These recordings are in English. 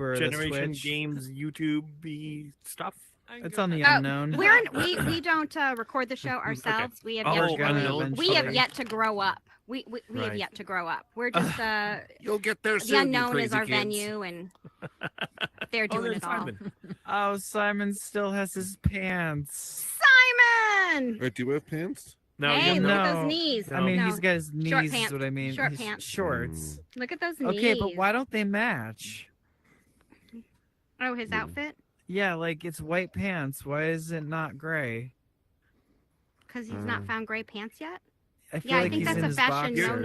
or Generation the Switch. Games YouTube stuff? It's on the unknown. We don't record the show ourselves. Okay. We have yet to grow up. We have yet to grow up. We're just you'll get there the soon. unknown you is our kids. venue, and they're doing it all. Simon. Oh, Simon still has his pants. Simon! Wait, do you have pants? No, Hey, you look know. at those knees. I mean, No. he's got his knees. Short Is pants. what I mean. Short His pants. Shorts. Look at those knees. Okay, but why don't they match? Oh, his outfit? Yeah, like it's white pants. Why is it not gray? Because he's not found gray pants yet? I feel Yeah, I like think he's that's in a his fashion boxers.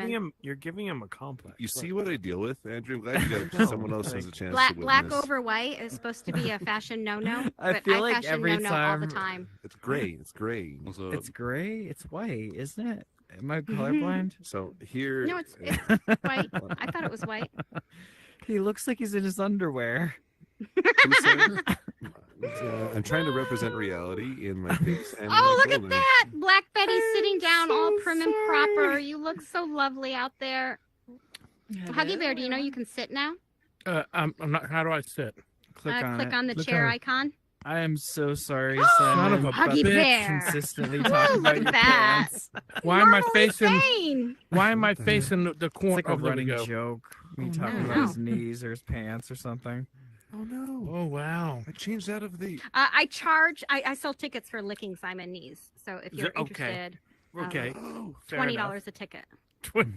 no-no. You're giving him a complex. You see what I deal with, Andrew? I'm glad you got someone else has a chance to Black witness. over white is supposed to be a fashion no-no, I but feel I like fashion every no-no all the time- time. It's gray. It's gray. So, It's gray. It's white, isn't it? Am I colorblind? So here. No, it's white. I thought it was white. He looks like he's in his underwear. I'm trying to represent reality in my face. And Oh, my look at clothing. that! Black Betty sitting down all prim and proper. You look so lovely out there. Huggy Bear, do you know you can sit now? I'm not. How do I sit? Click on Click it. on the Look chair on it. icon. I am so sorry, Son Simon. of a Huggy bitch. Bear. Consistently Whoa, talking look about at your that. pants. Why am I Normally facing? sane. Why am I facing the It's corner? like a There we running go. joke. Me Oh, talking no. about his knees or his pants or something. Oh no! Oh wow! I changed out of the. I sell tickets for licking Simon knees. So if you're interested, Okay. Fair $20 enough. a ticket. Tw-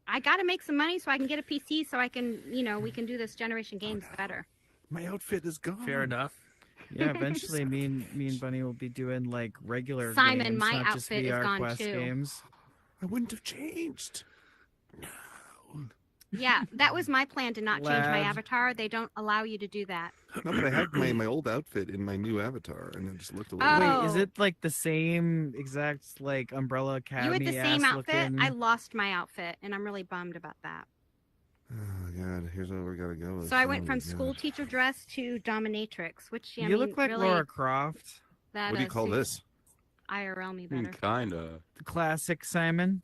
I got to make some money so I can get a PC so I can, we can do this Generation Games better. My outfit is gone. Fair enough. Yeah, eventually me and Bunny will be doing like regular Simon, games, my not just outfit is VR gone, Quest too. games. I wouldn't have changed. Yeah, that was my plan to not change my Lad. avatar. They don't allow you to do that. No, but I had my old outfit in my new avatar, and it just looked a little. Oh. Wait, is it like the same exact like Umbrella Academy? You had the same outfit. Looking... I lost my outfit, and I'm really bummed about that. Oh God! Here's where we gotta go. So I went Oh, from my school God. teacher dress to dominatrix, which I You mean, look like really, Laura Croft. that What do you call suits this? IRL me better. Kinda. The classic Simon.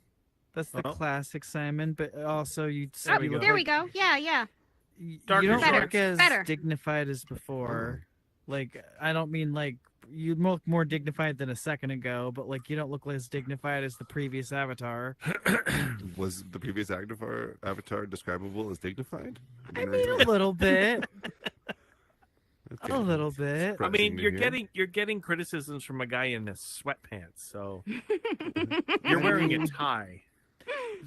That's the Oh. classic Simon, but also you. Oh, you look there like, we go. Yeah, yeah. You Darker don't Better, look as better. dignified as before. Like I don't mean like you look more dignified than a second ago, but like you don't look as dignified as the previous avatar. Was the previous avatar describable as dignified? I mean, a little bit. Okay. A little bit. I mean, Surprising to you're hear. getting criticisms from a guy in his sweatpants, so you're wearing a tie.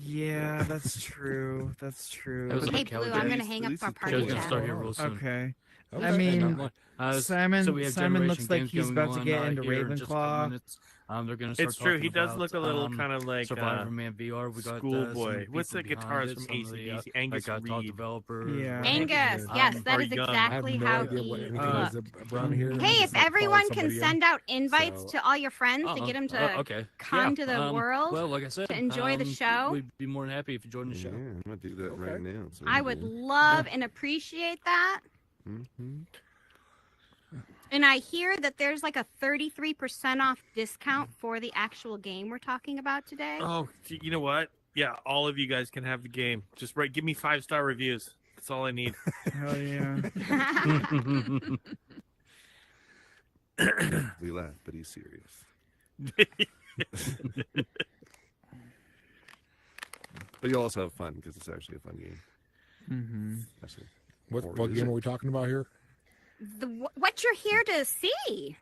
Yeah, that's true. That's true. That was Hey, like Kelly Blue, I'm Jennings. going to hang up least our it's party Joe's gonna chat. start here real soon. Okay. Okay. I mean, so we have Simon looks Generation like Games he's going about to on, get into here in just a couple Ravenclaw. minutes. They're gonna start It's true. He talking does about, look a little kind of like Survivorman VR. We got schoolboy. some What's the people guitarist behind from it, some of the, AC/DC? Angus like, top Reed. developers. Yeah. Angus, Um, yes, that or is young. I have exactly no how idea what he anything looks. is around here. Hey, if Just, like, everyone follow can somebody send out invites So- to all your friends to get them to okay. come to the world, Well, like I said, to enjoy the show. We'd be more than happy if you joined the Yeah, show. I'm gonna do that Okay. right now. So I would love and appreciate that. Mm-hmm. And I hear that there's like a 33% off discount for the actual game we're talking about today. Oh, you know what? Yeah, all of you guys can have the game. Just give me 5-star reviews. That's all I need. Hell yeah. We laugh, but he's serious. But you'll also have fun because it's actually a fun game. Mm-hmm. Actually, What Or is game it? are we talking about here? What you're here to see?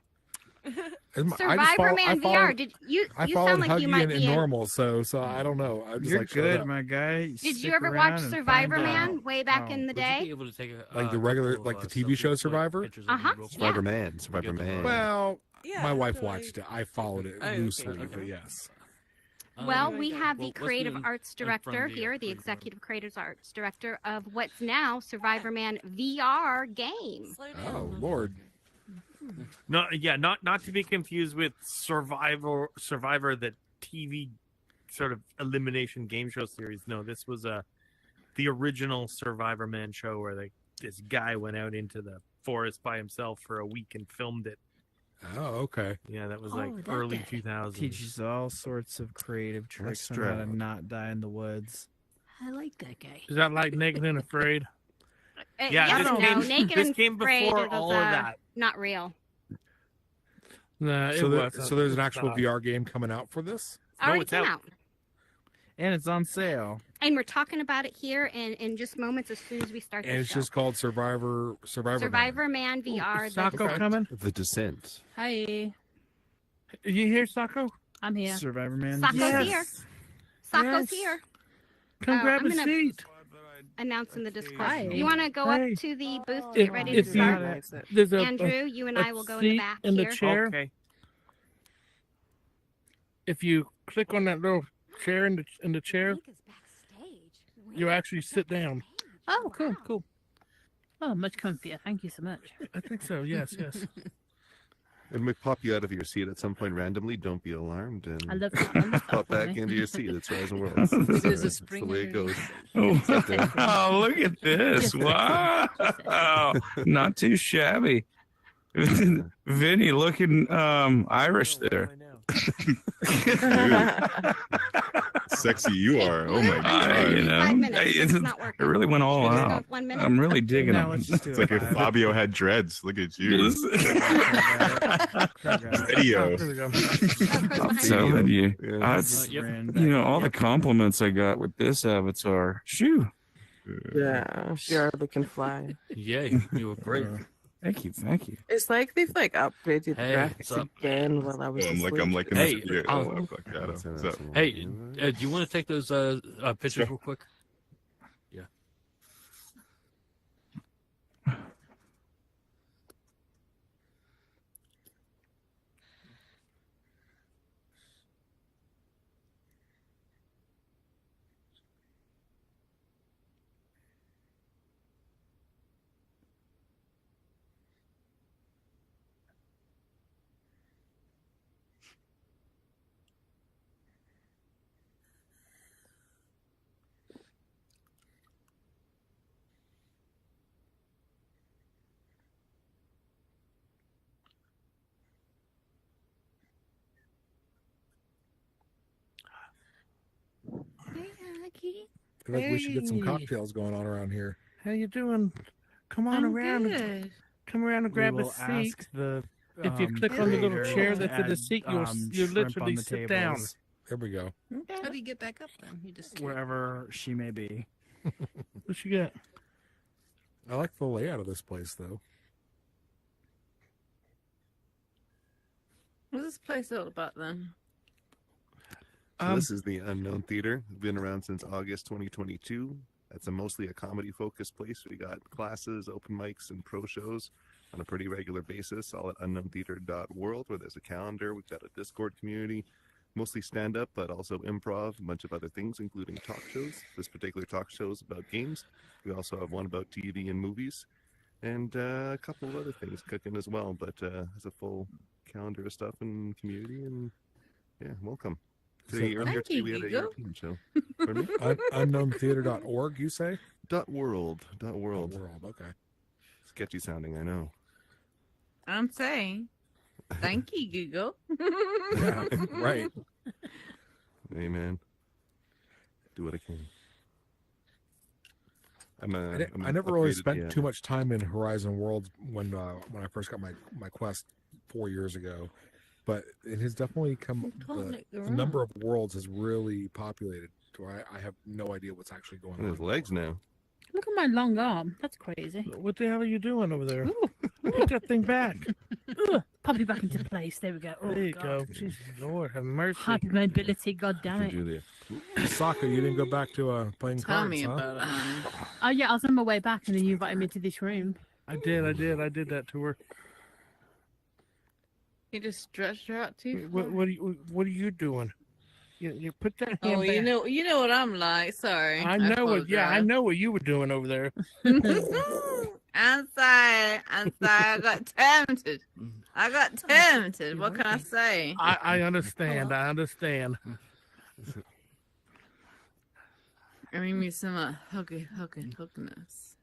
Survivorman Survivorman VR. Did you I sound followed like Huggy you might in be in. normal, so I don't know. I'm just You're like, good, shut my guy. Did Stick you ever watch around and find out. Survivorman way back Oh. in the Would you be day? able to take a, Like the regular- like the TV show Survivor? Uh-huh. Survivor Man. Survivor Man. Well, Yeah, my wife actually. watched it. I followed it Oh, okay. loosely, but Okay. yes. Well, we have the Well, let's creative do it arts in front director of the, here, the please, executive creative arts director of what's now Survivorman VR game. Slow down. Oh Lord. No, yeah, not to be confused with Survivor, the TV sort of elimination game show series. No, this was the original Survivorman show where this guy went out into the forest by himself for a week and filmed it. Oh, okay. Yeah, that was Oh, like that early guy. 2000s. Teaches all sorts of creative tricks on how to Stroud. not die in the woods. I like that guy. Is that like Naked and Afraid? Yeah, yes and no. Naked this and came Afraid before was, all of that. not real. No, So there's an actual VR game coming out for this? Already it's came out. And it's on sale. And we're talking about it here in just moments as soon as we start the And it's show. just called Survivorman. Survivorman VR. Sako coming? The Descent. Hi, You here, Sako? I'm here. Survivorman. Sako's here. Sako's Yes. here. Come grab I'm a gonna seat. Announce in the Discord. Hi. You want to go Hey. up to the booth to If- get ready if to you- start? There's Andrew, you and I will go in the seat back in the here. chair. Okay. If you click on that little chair in the chair, Mika's backstage. you actually sit down. Oh, cool. Oh, much comfier. Thank you so much. I think so. Yes. It may pop you out of your seat at some point randomly. Don't be alarmed. And I love that. pop back into your seat. It's Rising Worlds. There's a That's spring the way it goes. underneath. Oh, look at this. Just a- Wow. Not too shabby. Vinny looking Irish there. Sexy you are. Oh my god. You know, 5 minutes. It's it not working. really went all Should we go out. 1 minute? I'm really digging Now it. let's just do It's like if it. Fabio had dreads. Look at you. Video. Video. There we go. Oh, Chris I'm behind you. telling you. Yeah. That's, Yep. you know, all the compliments I got with this avatar. Shoo. Yeah, sure, they can fly. Yay, you were great. Thank you. Thank you. It's like they've upgraded the Hey, what's graphics up? again while I was asleep. I'm like in Hey, this. Yeah, oh, fuck Adam. What's up? Hey, do you want to take those pictures real quick? Yeah. Hey, Aggie. I feel like we should get some Hey. cocktails going on around here. How you doing? Come on around. Good. Come around and grab We a will seat. ask the, If you click on the little waiter chair to that's in the add, seat, you shrimp literally on the sit down. tables, There we go. How do you get back up then? You just wherever she may be. What you got? I like the layout of this place, though. What's this place all about then? So this is the Unknown Theater. Been around since August 2022. It's mostly a comedy-focused place. We got classes, open mics, and pro shows on a pretty regular basis. All at unknowntheater.world, where there's a calendar. We've got a Discord community, mostly stand-up, but also improv, a bunch of other things, including talk shows. This particular talk show is about games. We also have one about TV and movies, and a couple of other things cooking as well. But it's a full calendar of stuff and community, and yeah, welcome. Today, earlier Thank E today, we you, had a Hugo. European show. Pardon me? Unknowntheater.org, you say? World. World, okay. Sketchy sounding, I know. I'm saying, thank you, Google. Yeah, right. Hey, man. Do what I can. I never really spent too much time in Horizon Worlds when I first got my Quest 4 years ago, but it has definitely come. The number of worlds has really populated to where I have no idea what's actually going There's on. legs now. look at my long arm. That's crazy. What the hell are you doing over there? Ooh. Put that thing back. Ugh, pop it back into place. There we go. Oh, There you God. go. Jesus, Lord, have mercy. Hypermobility. God damn it. Julia. Saka, you didn't go back to playing Tell cards, me huh? about it, honey. Oh yeah, I was on my way back, and then you invited me to this room. I did that to her. You just stretched her out too far. What are you doing? You put that hand Oh, back. you know what I'm like. Sorry. I know it. Yeah, I apologize. know what you were doing over there. I'm sorry. I got tempted. What can I say? I understand. I understand. I mean, some hookiness.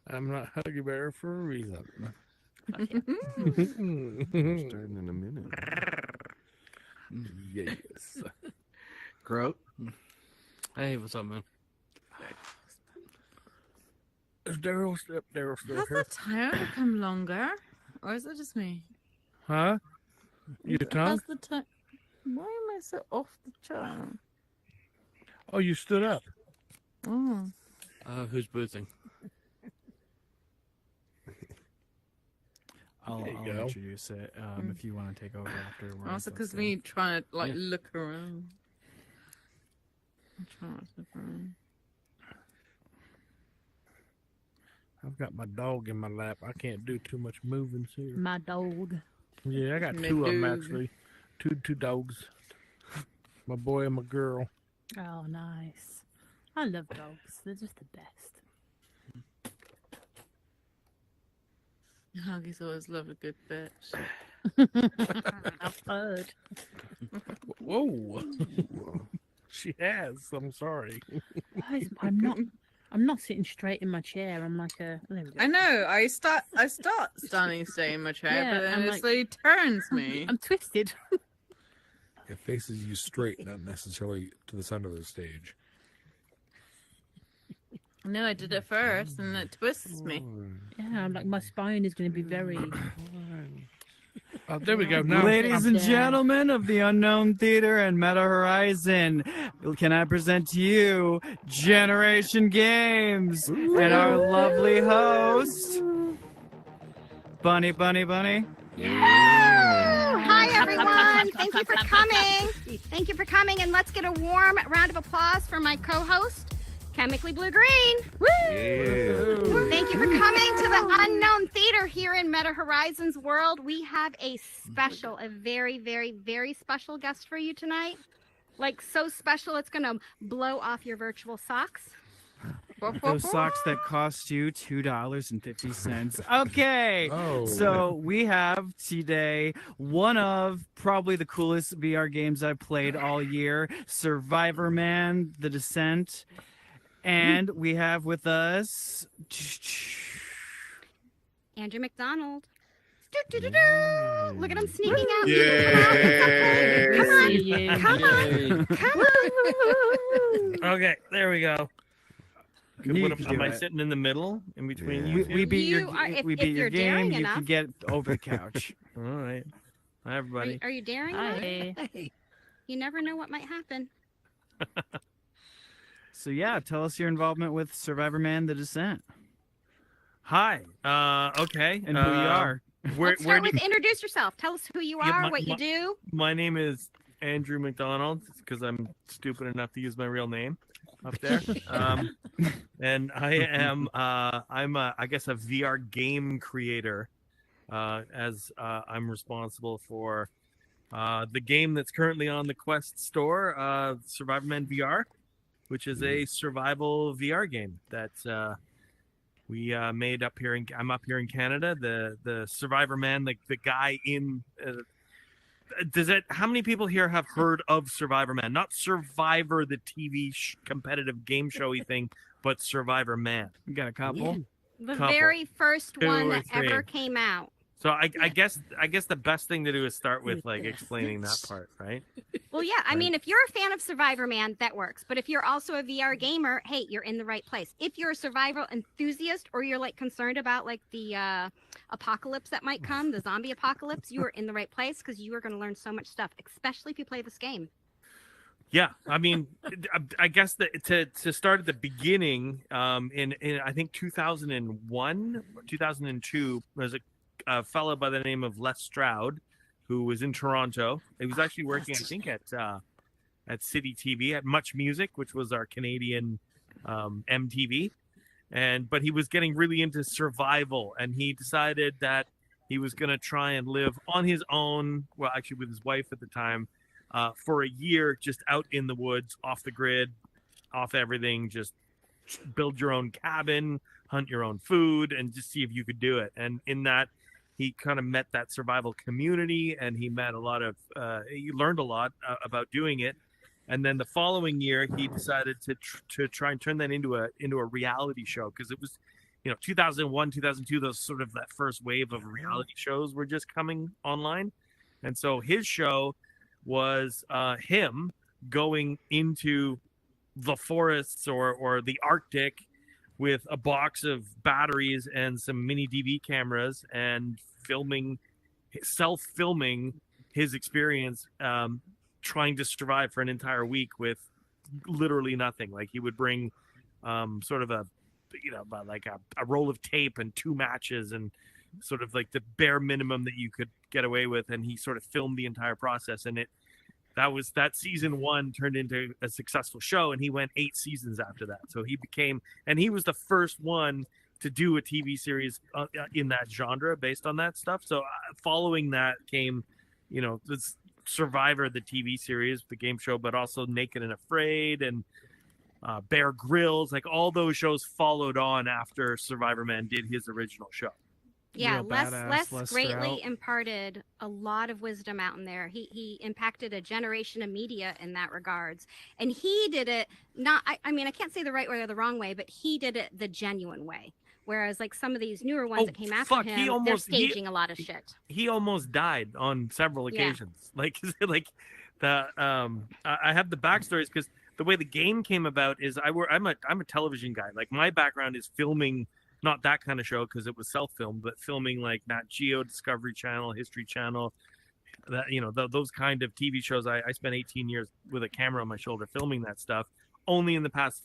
I'm not Huggy Bear for a reason. Starting in a minute. Yes. Groat. Hey, what's up, man? Daryl still Has here? the timer become longer? Or is it just me? Huh? Your tongue? Has the time... Why am I so off the chart? Oh, you stood up. Oh. Who's boozing? I'll There you go. introduce it if you want to take over afterwards. Also, because that's me trying to Yeah. look around. I'm trying to look around. I've got my dog in my lap. I can't do too much moving here. My dog. Yeah, I got My two of them dog. actually. Two dogs. My boy and my girl. Oh, nice. I love dogs. They're just the best. Huggies always love a good bitch. I've heard. Whoa. She has. I'm sorry. Guys, I'm not sitting straight in my chair. I'm like a. There we go. I know. I start standing straight in my chair, Yeah, but then I'm it like- slowly turns me. I'm twisted. It faces you straight, not necessarily to the center of the stage. No, I did it first, and it twists me. Yeah, I'm like my spine is going to be very. Oh, there we go. Now, Ladies and down. gentlemen of the Unknown Theater and Meta Horizon, can I present to you Generation Games and our lovely host, Bunny Bunny Bunny. Hi, everyone. Thank you for coming. Thank you for coming. And let's get a warm round of applause for my co-host, Chemically Blue Green. Woo! Yeah. Thank you for coming to the Unknown Theater here in Meta Horizons World. We have a very, very, very special guest for you tonight. Like, so special, it's going to blow off your virtual socks. Those socks that cost you $2.50. Okay. Oh. So we have today one of probably the coolest VR games I've played all year, Survivorman, The Descent. And we have with us Andrew MacDonald. Look at him sneaking out. Yeah. Come on. See you. Come on. Come on. okay, there we go. You What can am do I it. sitting in the middle in between Yeah. you? We beat You your are- if- we if beat your you're daring game. You enough. can get over the couch. All right. Hi, everybody. Are you daring? enough? Hi. You never know what might happen. So yeah, tell us your involvement with Survivorman: The Descent Hi. Okay. and who you are. Where, Let's where start do with introduce yourself. Tell us who you Yeah, are, my- what you my- do. my name is Andrew MacDonald because I'm stupid enough to use my real name up there. And I am I'm I guess a VR game creator as I'm responsible for the game that's currently on the Quest store, Survivorman VR, which is a survival VR game that we made up here. I'm up here in Canada. The Survivorman, the guy in. How many people here have heard of Survivorman? Not Survivor, the TV competitive game showy thing, but Survivorman. You got a couple. The couple. very first Two one or that three. ever came out. So I guess the best thing to do is start with like explaining that part, right? Well, yeah, I mean, if you're a fan of Survivorman, that works. But if you're also a VR gamer, hey, you're in the right place. If you're a survival enthusiast or you're like concerned about like the apocalypse that might come, the zombie apocalypse, you are in the right place because you are going to learn so much stuff, especially if you play this game. Yeah, I mean, I guess that to start at the beginning, in I think 2001 or 2002, there's a fellow by the name of Les Stroud, who was in Toronto. He was actually working, I think, at City TV, at Much Music, which was our Canadian MTV, but he was getting really into survival, and he decided that he was going to try and live on his own. Well, actually, with his wife at the time. For a year, just out in the woods, off the grid, off everything, just build your own cabin, hunt your own food, and just see if you could do it. And in that, he kind of met that survival community, and he met he learned a lot about doing it. And then the following year, he decided to try and turn that into a reality show, because it was, 2001, 2002, those sort of that first wave of reality shows were just coming online. And so his show was him going into the forests or the Arctic with a box of batteries and some mini DV cameras and self-filming his experience trying to survive for an entire week with literally nothing. Like he would bring sort of a roll of tape and 2 matches and sort of like the bare minimum that you could get away with, and he sort of filmed the entire process. And that season 1 turned into a successful show, and he went 8 seasons after that. So he was the first one to do a TV series in that genre based on that stuff. So following that came, this Survivor, the TV series, the game show, but also Naked and Afraid and Bear Grylls. Like all those shows followed on after Survivorman did his original show. Yeah, Les greatly Strout. imparted a lot of wisdom out in there. He impacted a generation of media in that regards. And he did it I can't say the right way or the wrong way, but he did it the genuine way. Whereas like some of these newer ones that came after him, they're staging a lot of shit. He almost died on several occasions. Yeah. I have the backstories because the way the game came about is I'm a television guy. Like my background is filming, not that kind of show because it was self-filmed, but filming like Nat Geo, Discovery Channel, History Channel, those kind of TV shows. I spent 18 years with a camera on my shoulder filming that stuff. Only in the past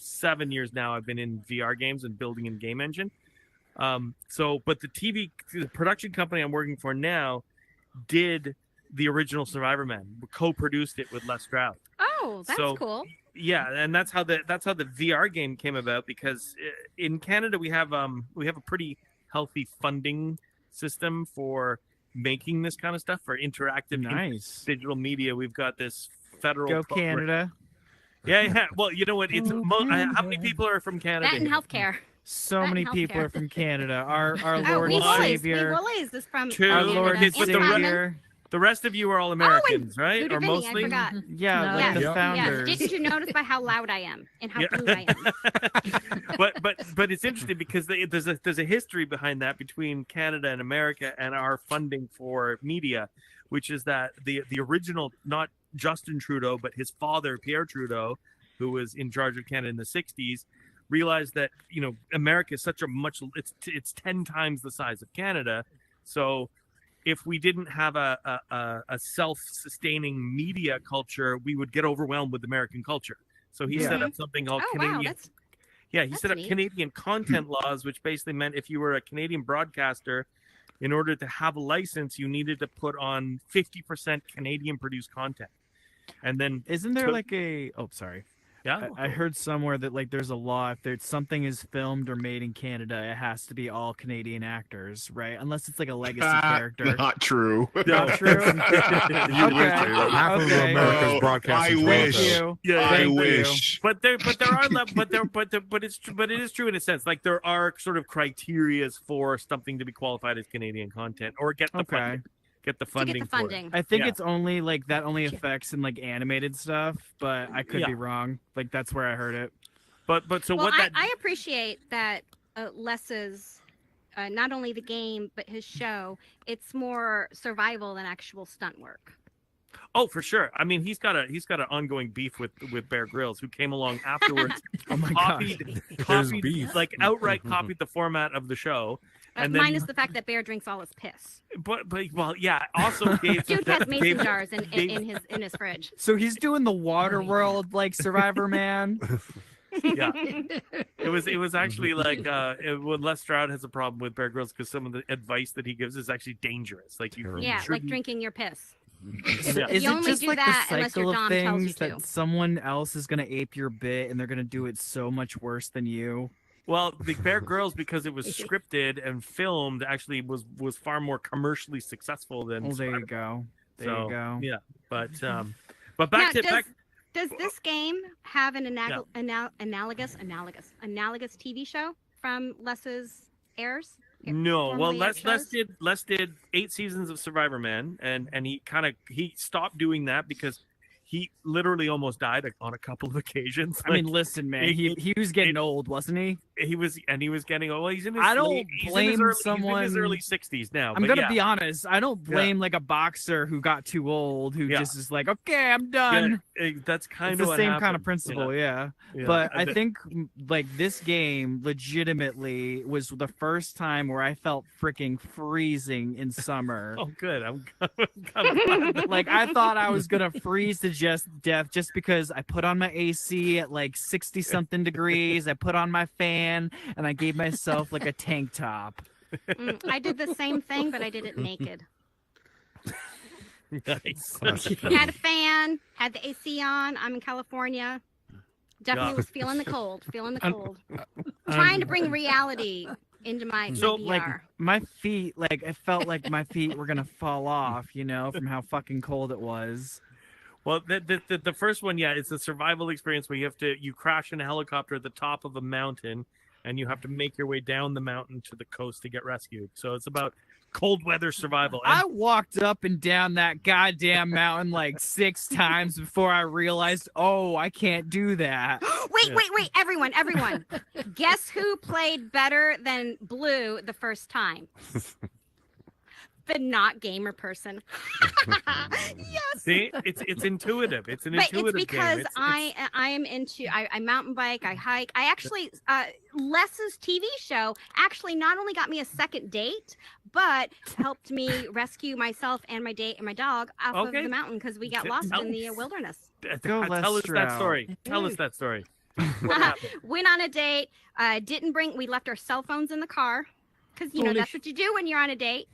7 years now I've been in VR games and building in game engine. But the production company I'm working for now did the original Survivorman, co-produced it with Les Strout. Oh, that's cool. Yeah, and that's how the VR game came about, because in Canada we have a pretty healthy funding system for making this kind of stuff, for interactive digital media. We've got this federal Go Canada. Yeah. Well, you know what? It's how many people are from Canada? That in healthcare. So many people are from Canada. Our Lord and Savior. Willis is from our Lord and Savior. The rest of you are all Americans, right? Or mostly? I forgot. Yeah, like the founders. Yes. Didn't you notice by how loud I am and how blue I am? but it's interesting because there's a history behind that between Canada and America and our funding for media, which is that the original, not Justin Trudeau, but his father, Pierre Trudeau, who was in charge of Canada in the 60s, realized that, America is it's 10 times the size of Canada. So if we didn't have a self-sustaining media culture, we would get overwhelmed with American culture. So he set up something called Canadian. Wow, he set up Canadian content laws, which basically meant if you were a Canadian broadcaster, in order to have a license, you needed to put on 50% Canadian-produced content. And then isn't there sorry. Yeah, I heard somewhere that like there's a law, if something is filmed or made in Canada, it has to be all Canadian actors, right? Unless it's like a legacy character. Not true. Not true. Half of America's broadcasting. I wish. Yeah, I wish. But it is true in a sense. Like there are sort of criterias for something to be qualified as Canadian content or get the funding. Get the funding. I think it's only like that only affects in like animated stuff, but I could be wrong. Like that's where I heard it. But I appreciate that Les's not only the game but his show. It's more survival than actual stunt work. Oh, for sure. I mean, he's got an ongoing beef with Bear Grylls, who came along afterwards. Oh my copied like outright copied the format of the show. And minus the fact that Bear drinks all his piss. But yeah. Also, Dave, dude has mason jars in his fridge. So he's doing the water world like Survivorman. Yeah, it was actually like when Les Stroud has a problem with Bear Grylls because some of the advice that he gives is actually dangerous. Like like drinking your piss. Is it just like the cycle of things that someone else is going to ape your bit and they're going to do it so much worse than you? Well, the Bear Grylls, because it was scripted and filmed, actually was far more commercially successable than. Well, there you go. There you go. Yeah, but back to. Does this game have an analogous TV show from Les's heirs? No, well, Les did 8 seasons of Survivorman, and he stopped doing that because he literally almost died on a couple of occasions. I mean, listen, man, he was getting old, wasn't he? He was getting old. Well, he's in his I don't blame He's someone. in his early 60s now. I'm gonna be honest. I don't blame like a boxer who got too old, who just is like, okay, I'm done. That's kind It's of the what same happened. kind of principle, yeah. But I think like this game legitimately was the first time where I felt freaking freezing in summer. Oh, good. I'm glad. Like I thought I was gonna freeze to death just because I put on my AC at like 60 something degrees. I put on my fan and I gave myself like a tank top. I did the same thing, but I did it naked. Nice. Had a fan, had the AC on. I'm in California. Definitely was feeling the cold. Trying to bring reality into my So VR. like my feet, like it felt like my feet were gonna fall off, you know, from how fucking cold it was. Well, the first one, yeah, it's a survival experience where you crash in a helicopter at the top of a mountain, and you have to make your way down the mountain to the coast to get rescued. So it's about cold weather survival. I walked up and down that goddamn mountain like 6 times before I realized, oh, I can't do that. Wait, everyone. Guess who played better than Blue the first time? The not gamer person. Yes. See, it's intuitive. It's an intuitive it's because game. I am into I mountain bike, I hike. I actually Les's TV show actually not only got me a second date, but helped me rescue myself and my date and my dog off of the mountain because we got lost in the wilderness. Tell us that story. Tell us that story. Went on a date. We left our cell phones in the car because you know that's what you do when you're on a date.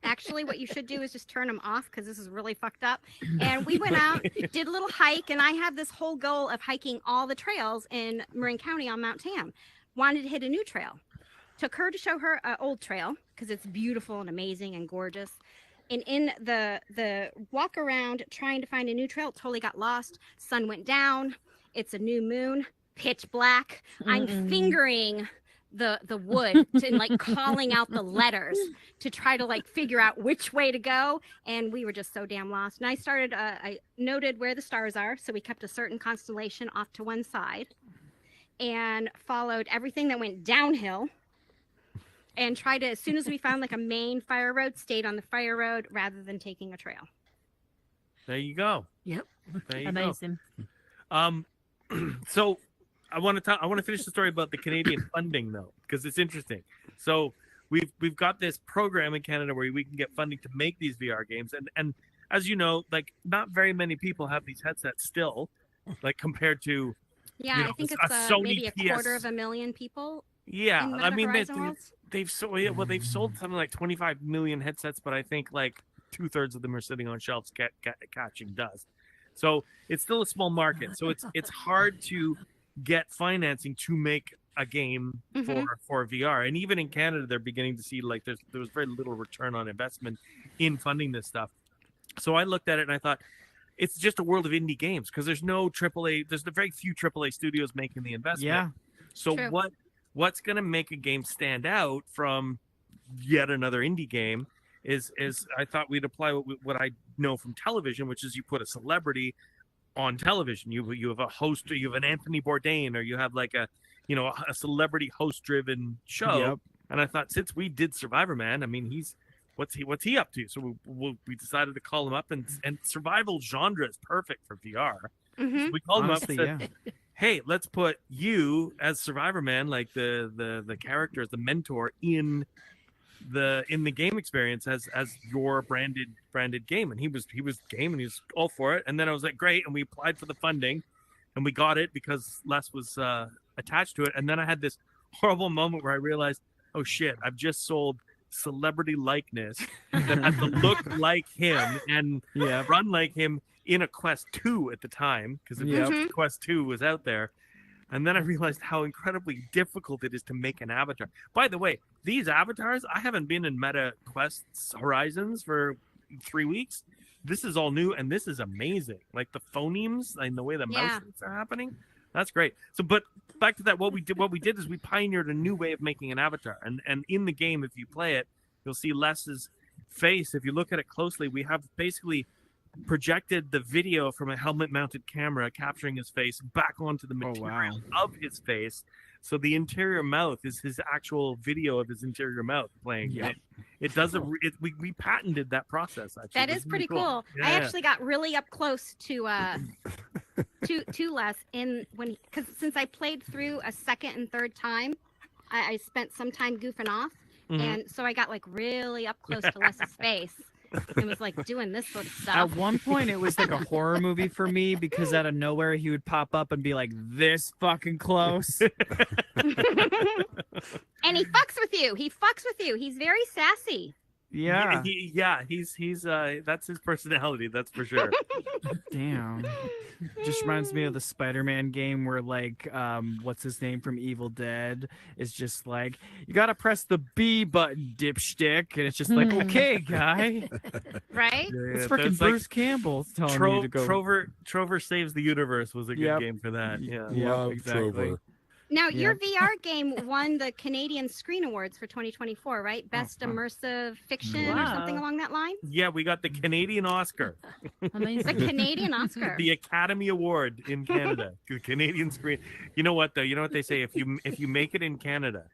Actually, what you should do is just turn them off because this is really fucked up. And we went out, did a little hike, and I have this whole goal of hiking all the trails in Marin County on Mount Tam. Wanted to hit a new trail. Took her to show her an old trail because it's beautiful and amazing and gorgeous. And in the walk around trying to find a new trail, totally got lost. Sun went down. It's a new moon, pitch black. I'm fingering the wood and like calling out the letters to try to like figure out which way to go, and we were just so damn lost. And I noted where the stars are, so we kept a certain constellation off to one side and followed everything that went downhill and tried to, as soon as we found like a main fire road, stayed on the fire road rather than taking a trail. There you go. Yep. There you Amazing. go. So I want to finish the story about the Canadian funding though, because it's interesting. So we've got this program in Canada where we can get funding to make these VR games, and as you know, like not very many people have these headsets still, like compared to I think it's maybe a quarter of a million people. Yeah, I mean they've sold something like 25 million headsets, but I think like 2/3 of them are sitting on shelves catching dust. So it's still a small market. So it's hard to get financing to make a game for VR. And even in Canada, they're beginning to see like there was very little return on investment in funding this stuff. So I looked at it and I thought, it's just a world of indie games because there's no AAA. There's very few AAA studios making the investment. Yeah. So what's going to make a game stand out from yet another indie game is I thought we'd apply what I know from television, which is you put a celebrity on television. You have a host, or you have an Anthony Bourdain, or you have like a celebrity host driven show. Yep. And I thought, since we did Survivorman, I mean, what's he up to? So we decided to call him up, and survival genre is perfect for VR. So we called him up and said, hey, let's put you as Survivorman, like the character, as the mentor in the game experience as your branded game. And he was game, and he was all for it. And then I was like, great. And we applied for the funding, and we got it because Les was attached to it. And then I had this horrible moment where I realized, oh shit, I've just sold celebrity likeness that had to look like him and run like him in a Quest 2 at the time, because Quest 2 was out there. And then I realized how incredibly difficult it is to make an avatar. By the way, these avatars, I haven't been in Meta Quest Horizons for 3 weeks. This is all new, and this is amazing. Like the phonemes and the way the motions are happening. That's great. So, but back to that, what we did is we pioneered a new way of making an avatar. And in the game, if you play it, you'll see Les's face. If you look at it closely, we have basically projected the video from a helmet-mounted camera capturing his face back onto the material of his face. So the interior mouth is his actual video of his interior mouth playing. Yeah. It does we patented that process. Actually, That is pretty cool. Yeah. I actually got really up close to Les because since I played through a second and third time, I spent some time goofing off, and so I got like really up close to Les's face. It was like doing this sort of stuff. At one point, it was like a horror movie for me because out of nowhere he would pop up and be like this fucking close. And he fucks with you. He fucks with you. He's very sassy. Yeah. He's that's his personality. That's for sure. Damn. Just reminds me of the Spider-Man game where like what's his name from Evil Dead is just like, you gotta press the B button, dipstick, and it's just like, okay, guy. Right? It's freaking Bruce Campbell telling you to go. Trover Saves the Universe was a good game for that. Yeah, exactly. Trover. Now, your VR game won the Canadian Screen Awards for 2024, right? Best Immersive Fiction or something along that line? Yeah, we got the Canadian Oscar. The Canadian Oscar. The Academy Award in Canada. The Canadian Screen. You know what, though? You know what they say? If you make it in Canada,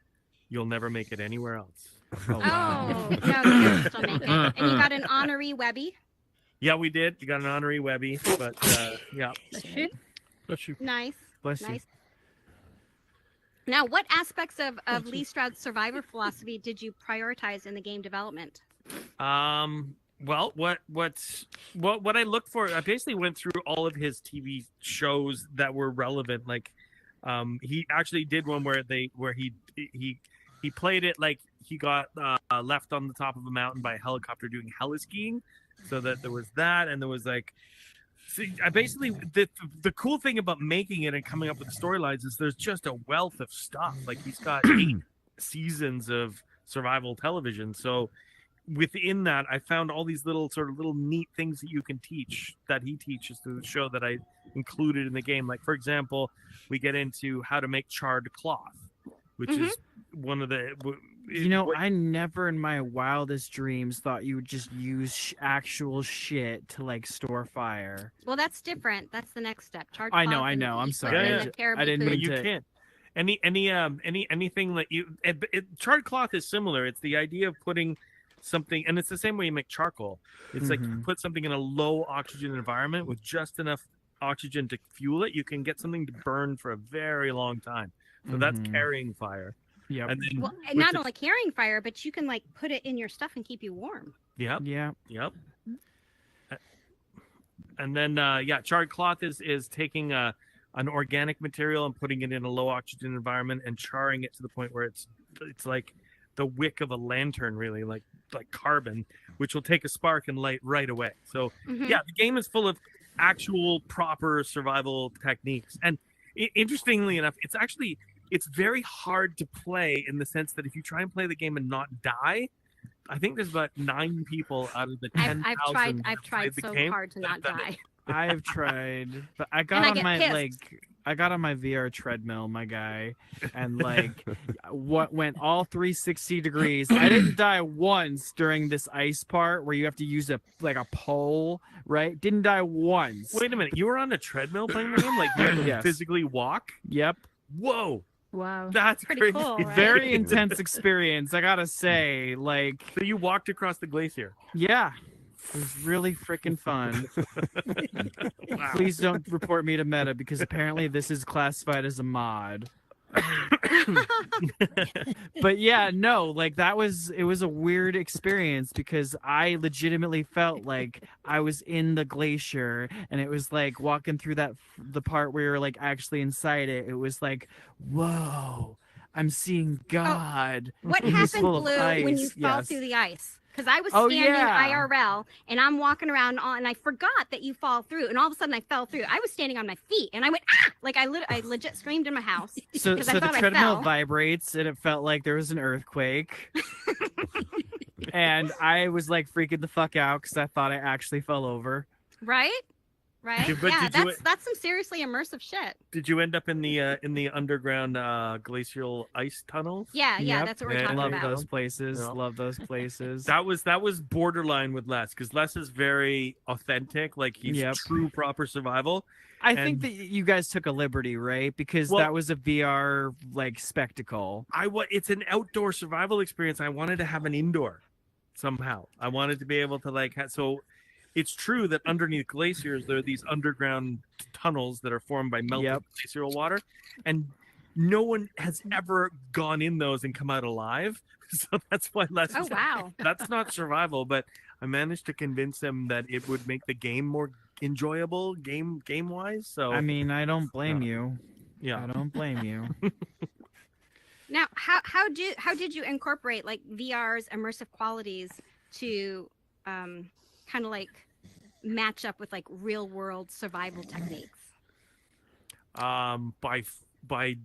you'll never make it anywhere else. No, you still make it. And you got an honorary Webby. Yeah, we did. You got an honorary Webby, but yeah. Bless you. Nice. Bless you. Now, what aspects of Lee Stroud's survivor philosophy did you prioritize in the game development? Well, what I looked for, I basically went through all of his TV shows that were relevant. Like, he actually did one where he played it like he got left on the top of a mountain by a helicopter doing heliskiing. So that there was that, and there was like. See, I basically the cool thing about making it and coming up with the storylines is there's just a wealth of stuff. Like he's got 8 seasons of survival television. So within that, I found all these little neat things that you can teach that he teaches through the show that I included in the game. Like for example, we get into how to make charred cloth, which is one of the. I never in my wildest dreams thought you would just use actual shit to like store fire. Well, that's different. That's the next step. Charred I cloth know. I'm sorry. I didn't mean you to. Can't. Anything that you charred cloth is similar. It's the idea of putting something, and it's the same way you make charcoal. It's like you put something in a low oxygen environment with just enough oxygen to fuel it. You can get something to burn for a very long time. So that's carrying fire. Yeah. Well, not only carrying fire, but you can like put it in your stuff and keep you warm. Yep. Yeah. Yep. And then charred cloth is taking an organic material and putting it in a low oxygen environment and charring it to the point where it's like the wick of a lantern, really, like carbon, which will take a spark and light right away. So the game is full of actual proper survival techniques. And interestingly enough, it's very hard to play in the sense that if you try and play the game and not die, I think there's about 9 people out of the 10,000. I've tried so hard to not die. I've tried, but I got on my VR treadmill, my guy, and like what went all 360 degrees. I didn't die once during this ice part where you have to use a pole, right? Didn't die once. Wait a minute, you were on a treadmill playing the game? Like you had to physically walk? Yep. Whoa. Wow, that's pretty crazy. cool. Right? Very intense experience, I gotta say. Like, so you walked across the glacier? Yeah, it was really freaking fun. Wow. Please don't report me to Meta because apparently this is classified as a mod. But yeah, no, like it was a weird experience because I legitimately felt like I was in the glacier and it was like walking through the part where you're like actually inside it. It was like, whoa, I'm seeing God. What happened, Blue, when you fell through the ice? Because I was standing IRL and I'm walking around and I forgot that you fall through, and all of a sudden I fell through. I was standing on my feet and I went like I legit screamed in my house. So the treadmill vibrates and it felt like there was an earthquake. And I was like freaking the fuck out because I thought I actually fell over. Right? Right? But Yeah, did you- that's some seriously immersive shit. Did you end up in the underground glacial ice tunnels? Yeah, Yep. that's what we're Yeah, talking Love about. those places. Yeah. Love those places. That was borderline with Les, because Les is very authentic, like he's Yep. true proper survival. I think and- that you guys took a liberty, right? Because Well- that was a VR like spectacle. It's an outdoor survival experience. I wanted to have an indoor somehow. I wanted to be able to so it's true that underneath glaciers there are these underground tunnels that are formed by melted Yep. glacial water, and no one has ever gone in those and come out alive. So that's why Les Oh is wow. that's not survival, but I managed to convince him that it would make the game more enjoyable game wise. So I mean, I don't blame you. yeah. I don't blame you. Now, how did you incorporate like VR's immersive qualities to kind of like match up with like real world survival techniques? By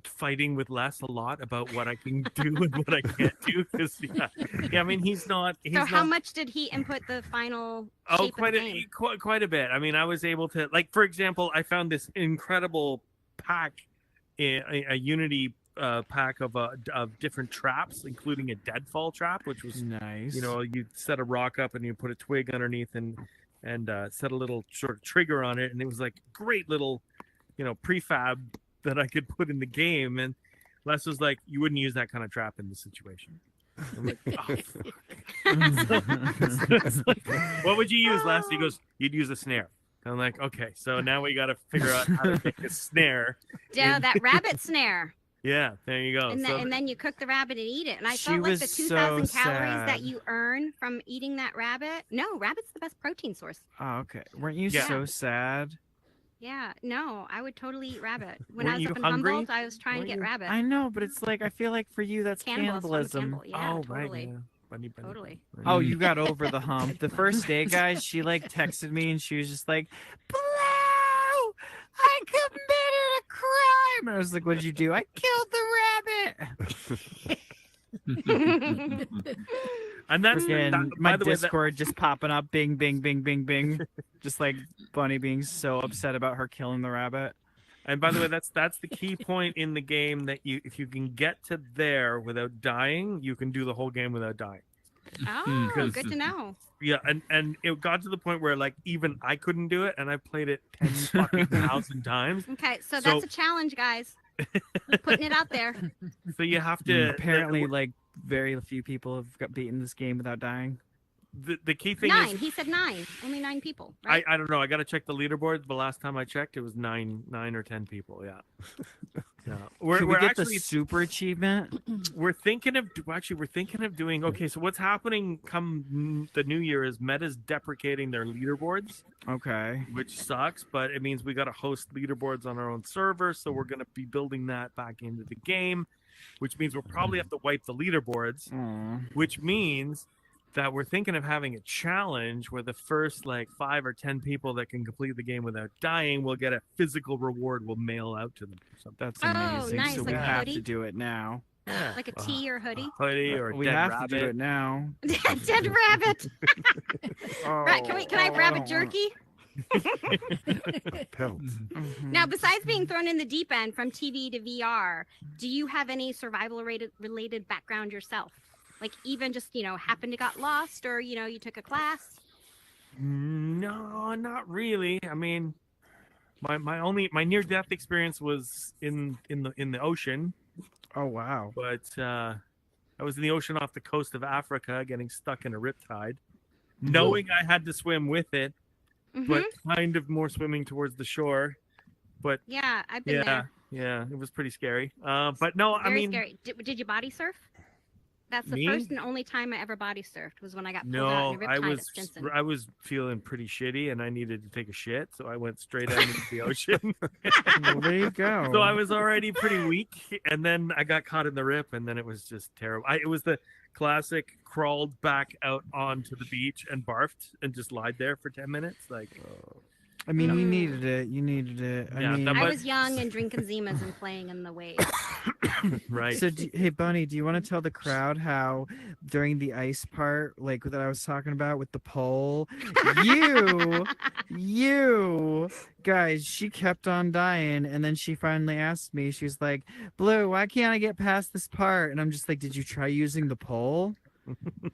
fighting with Les a lot about what I can do and what I can't do, because I mean he's not How much did he input the final shape quite of the game? quite a bit. I mean, I was able to, like, for example, I found this incredible pack, a Unity pack of different traps, including a deadfall trap, which was Nice. you set a rock up and you put a twig underneath and set a little sort of trigger on it, and it was like great little prefab that I could put in the game. And Les was like, you wouldn't use that kind of trap in this situation. I'm like, oh, fuck. What would you use, Les? He goes, you'd use a snare. And I'm like, okay, so now we got to figure out how to make a snare. Yeah, that rabbit snare. Yeah, there you go. And then you cook the rabbit and eat it. And I She felt like was the so 2,000 calories sad. that you earn from eating that rabbit. No, rabbit's the best protein source. Oh, okay. Weren't you Yeah. so sad? Yeah, no, I would totally eat rabbit. When Weren't I was you up in hungry? Humboldt, I was trying to get rabbit. I know, but it's like I feel like for you that's Cannibalism. cannibalism. Yeah, oh, totally. right. Yeah. Bunny. Totally. Oh, you got over the hump. The first day, guys, she like texted me and she was just like, "Blue, I committed a crime." I was like, "What'd you do?" "I killed the rabbit." And that's Freaking by my the way, that- Discord just popping up, bing, bing, bing, bing, bing, just like Bunny being so upset about her killing the rabbit. And by the way, that's the key point in the game, that if you can get to there without dying, you can do the whole game without dying. Oh, good to know. Yeah, and it got to the point where like even I couldn't do it, and I played it 10,000 times. Okay, so So- that's a challenge, guys. Putting it out there. So you have to Apparently, like very few people have got beaten this game without dying. the key thing 9. is He said 9. Only 9 people, right? I don't know. I got to check the leaderboard. The last time I checked, it was 9 or 10 people. Yeah. Yeah. Can we We're get actually the super achievement? we're thinking of doing. Okay, so what's happening come the new year is Meta's deprecating their leaderboards, Okay. which sucks, but it means we got to host leaderboards on our own server, so we're going to be building that back into the game, which means we'll probably have to wipe the leaderboards, Aw. which means that we're thinking of having a challenge where the first like 5 or 10 people that can complete the game without dying will get a physical reward we'll mail out to them or something. That's Oh, amazing. nice, So we like a have hoodie? to do it now. Like a tee or hoodie. Hoodie or We dead have rabbit. to do it now. Dead rabbit. Right, can I have rabbit jerky? Pelts. Mhm. Now, besides being thrown in the deep end from TV to VR, do you have any survival related background yourself? Like even just, happened to got lost, or, you took a class? No, not really. I mean, my near death experience was in the ocean, Oh wow. but I was in the ocean off the coast of Africa, getting stuck in a riptide, knowing I had to swim with it, Mhm. but kind of more swimming towards the shore. But Yeah, I've been there. yeah, it was pretty scary. But no, Very I mean, scary. Did you body surf? That's the Me? first and only time I ever body surfed was when I got pulled out no, in a I riptide was at Stinson. I was feeling pretty shitty, and I needed to take a shit, so I went straight out into the ocean. Well, there you go. So I was already pretty weak, and then I got caught in the rip, and then it was just terrible. It was the classic crawled back out onto the beach and barfed and just lied there for 10 minutes. Like, I mean, you Mm. needed it. You needed it. Yeah, I mean, that I But- was young and drinking Zimas and playing in the waves. right. so hey, Bunny, do you want to tell the crowd how during the ice part, like that I was talking about with the pole, you You guys, she kept on dying, and then she finally asked me, she was like, Blue, why can't I get past this part? And I'm just like, did you try using the pole?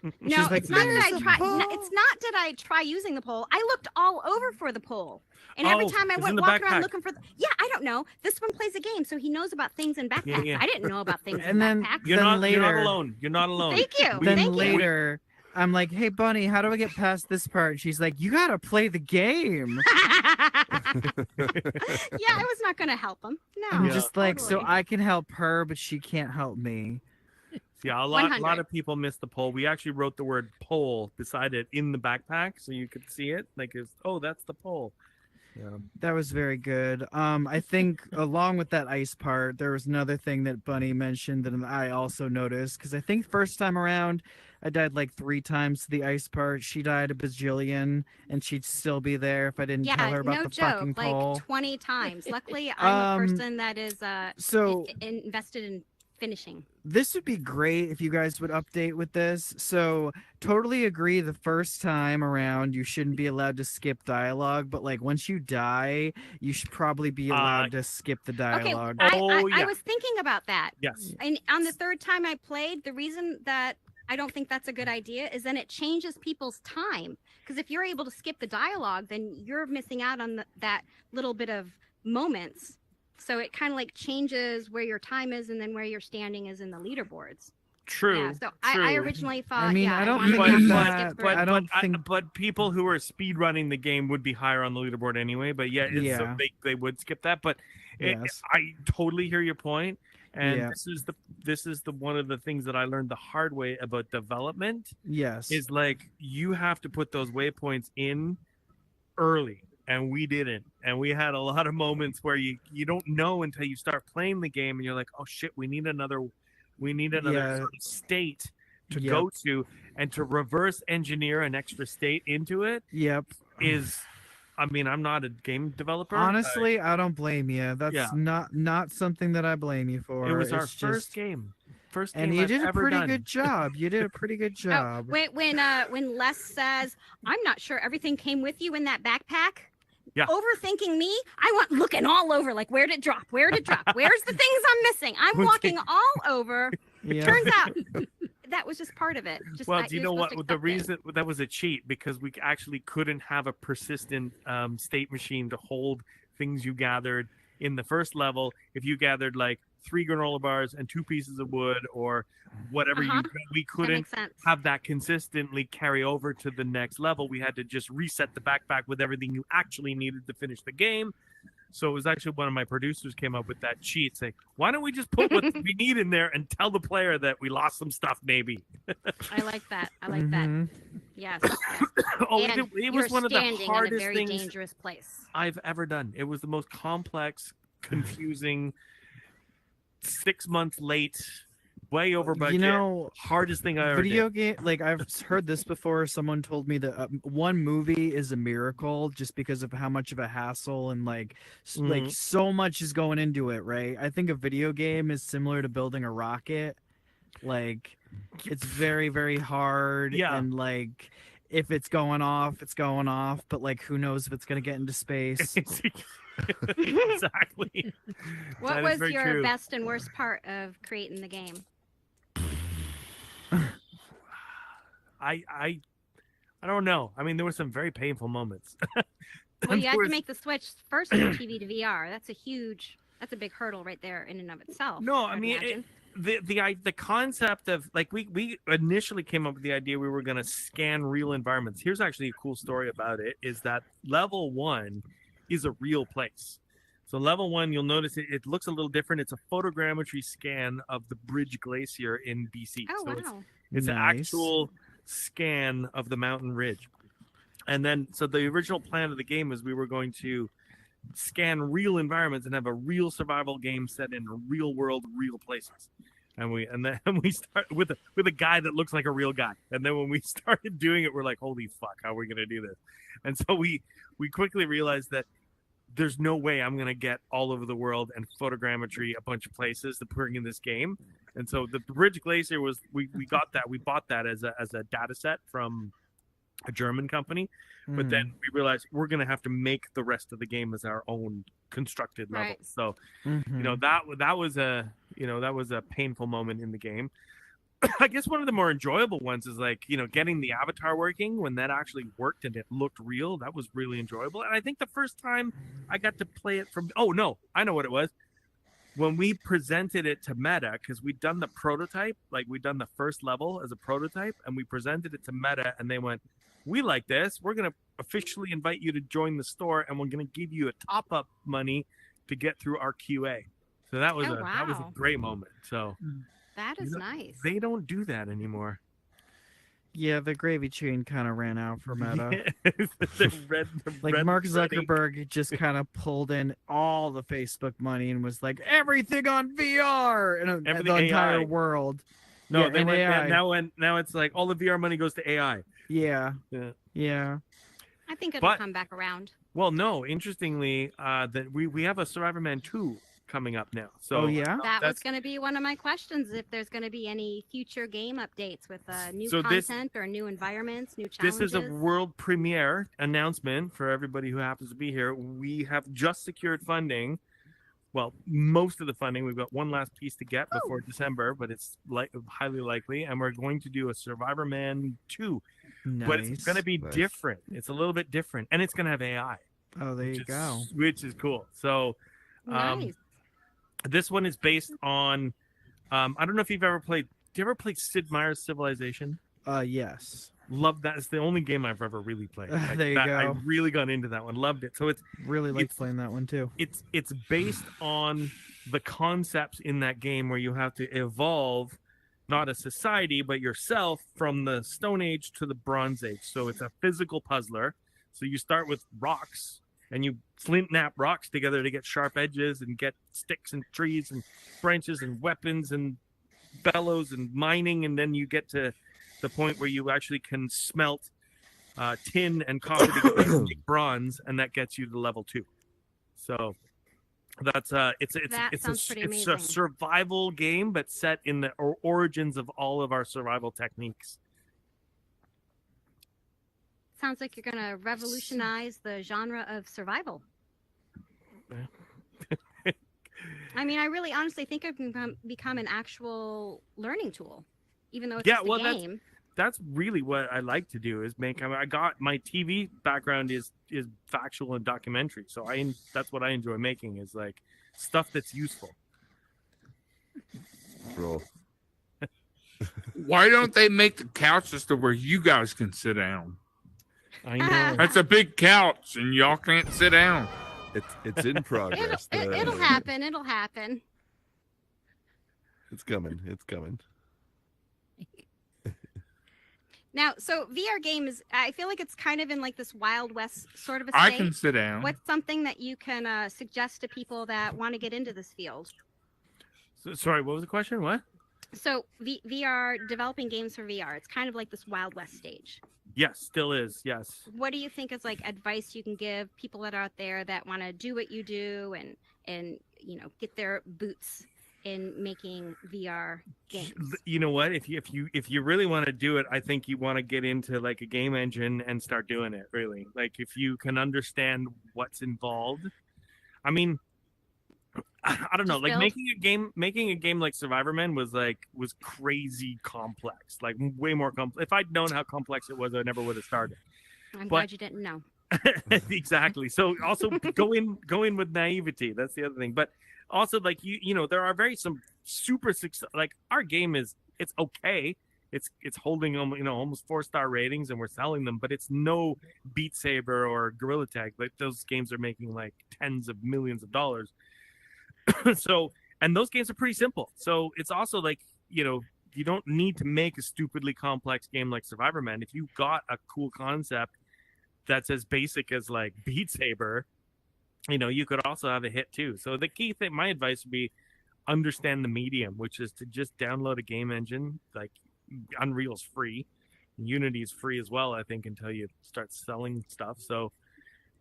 No, She's like, it's not that I "There's a tried. pole." It's not did I try using the pole. I looked all over for the pole, and every Oh, time I it's in went the walking around backpack. looking for. Yeah, I don't know. This one plays a game, so he knows about things in backpacks. yeah. I didn't know about things in And then- backpacks. You're Then not later- alone. You're not alone. Thank you. Then Thank you. later, I'm like, hey, Bunny, how do I get past this part? She's like, you gotta play the game. Yeah, I was not going to help him. No, I'm just like, so totally. I can help her, but she can't help me. Yeah, a lot 100. of people missed the pole. We actually wrote the word pole beside it in the backpack so you could see it. Like, that's the pole. Yeah. That was very good. I think along with that ice part, there was another thing that Bunny mentioned that I also noticed, because I think first time around, I died like 3 times to the ice part. She died a bajillion, and she'd still be there if I didn't Yeah, tell her about no the joke. fucking Like pole. 20 times. Luckily, I'm a person that is So invested in finishing. this would be great if you guys would update with this. So totally agree the first time around you shouldn't be allowed to skip dialogue, but like once you die, you should probably be allowed to skip the dialogue. Okay, Oh, I yeah. was thinking about that. Yes. And on the third time I played, the reason that I don't think that's a good idea is then it changes people's time. Because if you're able to skip the dialogue, then you're missing out on that little bit of moments. So it kind of like changes where your time is and then where your standing is in the leaderboards. True. Yeah, so true. I originally thought. I mean, yeah, I don't wanted think to that- skip through it. I don't think- But people who are speed running the game would be higher on the leaderboard anyway. But yeah, it's, so Yeah. they would skip that. But Yes. I totally hear your point. And Yeah. this is the one of the things that I learned the hard way about development Yes. is like you have to put those waypoints in early, and we didn't. And we had a lot of moments where you don't know until you start playing the game, and you're like, oh shit, we need another Yeah. sort of state to Yep. go to, and to reverse engineer an extra state into it Yep. is. I mean, I'm not a game developer. Honestly, I don't blame you. That's Yeah. not something that I blame you for. it was our It's first just- game. First and game you I've did a ever pretty done. good job. You did a pretty good Oh, job. when Les says, "I'm not sure everything came with you in that backpack." Yeah. Overthinking me, I went looking all over, like where did it drop? Where did it drop? Where's the things I'm missing? I'm walking all over. Yeah. Turns out that was just part of it. Just Well, that do you you're know what? supposed to The accept it. reason that was a cheat because we actually couldn't have a persistent state machine to hold things you gathered in the first level. If you gathered like 3 granola bars and 2 pieces of wood or whatever, Uh-huh. we That couldn't makes sense. have that consistently carry over to the next level. We had to just reset the backpack with everything you actually needed to finish the game. So it was actually one of my producers came up with that cheat, saying, "Why don't we just put what we need in there and tell the player that we lost some stuff, maybe?" I like that. I like that. Mhm. Yes. yes. Oh, And it was you're one of the standing in a hardest very things dangerous place. I've ever done. It was the most complex, confusing, 6 months late, way over budget. You know, hardest thing I ever video did. game, like I've heard this before. Someone told me that one movie is a miracle just because of how much of a hassle and like like Mhm. so much is going into it, right? I think a video game is similar to building a rocket. Like it's very, very hard. Yeah. And like if it's going off, it's going off. But like who knows if it's gonna get into space. Exactly. What That is was very your true. best and worst part of creating the game? I don't know. I mean, there were some very painful moments. Well, you There had was- to make the switch first from TV to VR. That's a big hurdle right there in and of itself. No, I'd I mean imagine. the concept of like we initially came up with the idea we were going to scan real environments. Here's actually a cool story about it: is that level 1 is a real place. So level 1, you'll notice it looks a little different. It's a photogrammetry scan of the Bridge Glacier in BC. Oh so wow. it's an Nice. actual scan of the mountain ridge. And then, so the original plan of the game was we were going to scan real environments and have a real survival game set in real world, real places. And then we start with a guy that looks like a real guy. And then when we started doing it, we're like, holy fuck, how are we going to do this? And so we quickly realized that there's no way I'm going to get all over the world and photogrammetry a bunch of places to bring in this game. And so the Bridge Glacier was, we got that, we bought that as a data set from a German company. But then we realized we're going to have to make the rest of the game as our own constructed level. So, you know, that was a painful moment in the game. I guess one of the more enjoyable ones is like, you know, getting the avatar working when that actually worked and it looked real. That was really enjoyable. And I think the first time I got to play it from, oh no, I know what it was. When we presented it to Meta, because we'd done the prototype, like we'd done the first level as a prototype, and we presented it to Meta, and they went, "We like this. We're going to officially invite you to join the store, and we're going to give you a top-up money to get through our QA." So that was that was a great moment. So that is nice. They don't do that anymore. Yeah, the gravy train kind of ran out for Meta. Like Mark Zuckerberg just kind of pulled in all the Facebook money and was like, everything on VR and the entire AI. world. No, yeah, they went, AI. now it's like all the VR money goes to AI. Yeah. I think it'll come back around. Well, no, interestingly, that we have a Survivorman 2 coming up now. So that was going to be one of my questions, if there's going to be any future game updates with new content or new environments, new challenges. This is a world premiere announcement for everybody who happens to be here. We have just secured funding. Well, most of the funding. We've got one last piece to get before December, but it's highly likely. And we're going to do a Survivorman 2. Nice. But it's going to be different. It's a little bit different. And it's going to have AI. Oh, there you go. Which is cool. So nice. This one is based on, I don't know if you've ever played. Do you ever play Sid Meier's Civilization? Yes. Love that. It's the only game I've ever really played. There you go. I really got into that one. Loved it. So it's really liked playing that one too. It's based on the concepts in that game where you have to evolve, not a society, but yourself from the Stone Age to the Bronze Age. So it's a physical puzzler. So you start with rocks. And you flint knap rocks together to get sharp edges and get sticks and trees and branches and weapons and bellows and mining. And then you get to the point where you actually can smelt tin and copper together to make bronze, and that gets you to level 2. So that's it's a survival game, but set in the origins of all of our survival techniques. Sounds like you're going to revolutionize the genre of survival. I mean, I really honestly think it can become an actual learning tool, even though it's just a game. That's really what I like to do is make. I got my TV background is factual and documentary, so that's what I enjoy making is like stuff that's useful. Bro. Why don't they make the couches to where you guys can sit down? I know. That's a big couch, and y'all can't sit down. It's in progress. It'll happen. It'll happen. It's coming. It's coming. Now, so VR games, I feel like it's kind of in like this Wild West sort of a state. I can sit down. What's something that you can suggest to people that want to get into this field? Sorry, what was the question? What? So VR, developing games for VR, it's kind of like this Wild West stage. Yes, still is. Yes. What do you think is like advice you can give people that are out there that want to do what you do and you know get their boots in making VR games? You know what? If you really want to do it, I think you want to get into like a game engine and start doing it. Really, like if you can understand what's involved. I mean, I don't know. Like making a game like Survivorman was crazy complex. Like way more complex. If I'd known how complex it was, I never would have started. I'm glad you didn't know. Exactly. So also go in with naivety. That's the other thing. But also like you know there are some super success. Like our game it's okay. It's holding almost 4-star ratings and we're selling them, but it's no Beat Saber or Gorilla Tag. Like those games are making like tens of millions of dollars. So, and those games are pretty simple. So it's also like, you know, you don't need to make a stupidly complex game like Survivorman. If you've got a cool concept that's as basic as like Beat Saber, you know, you could also have a hit too. So the key thing, my advice would be understand the medium, which is to just download a game engine. Like Unreal's free. Unity's free as well, I think, until you start selling stuff. So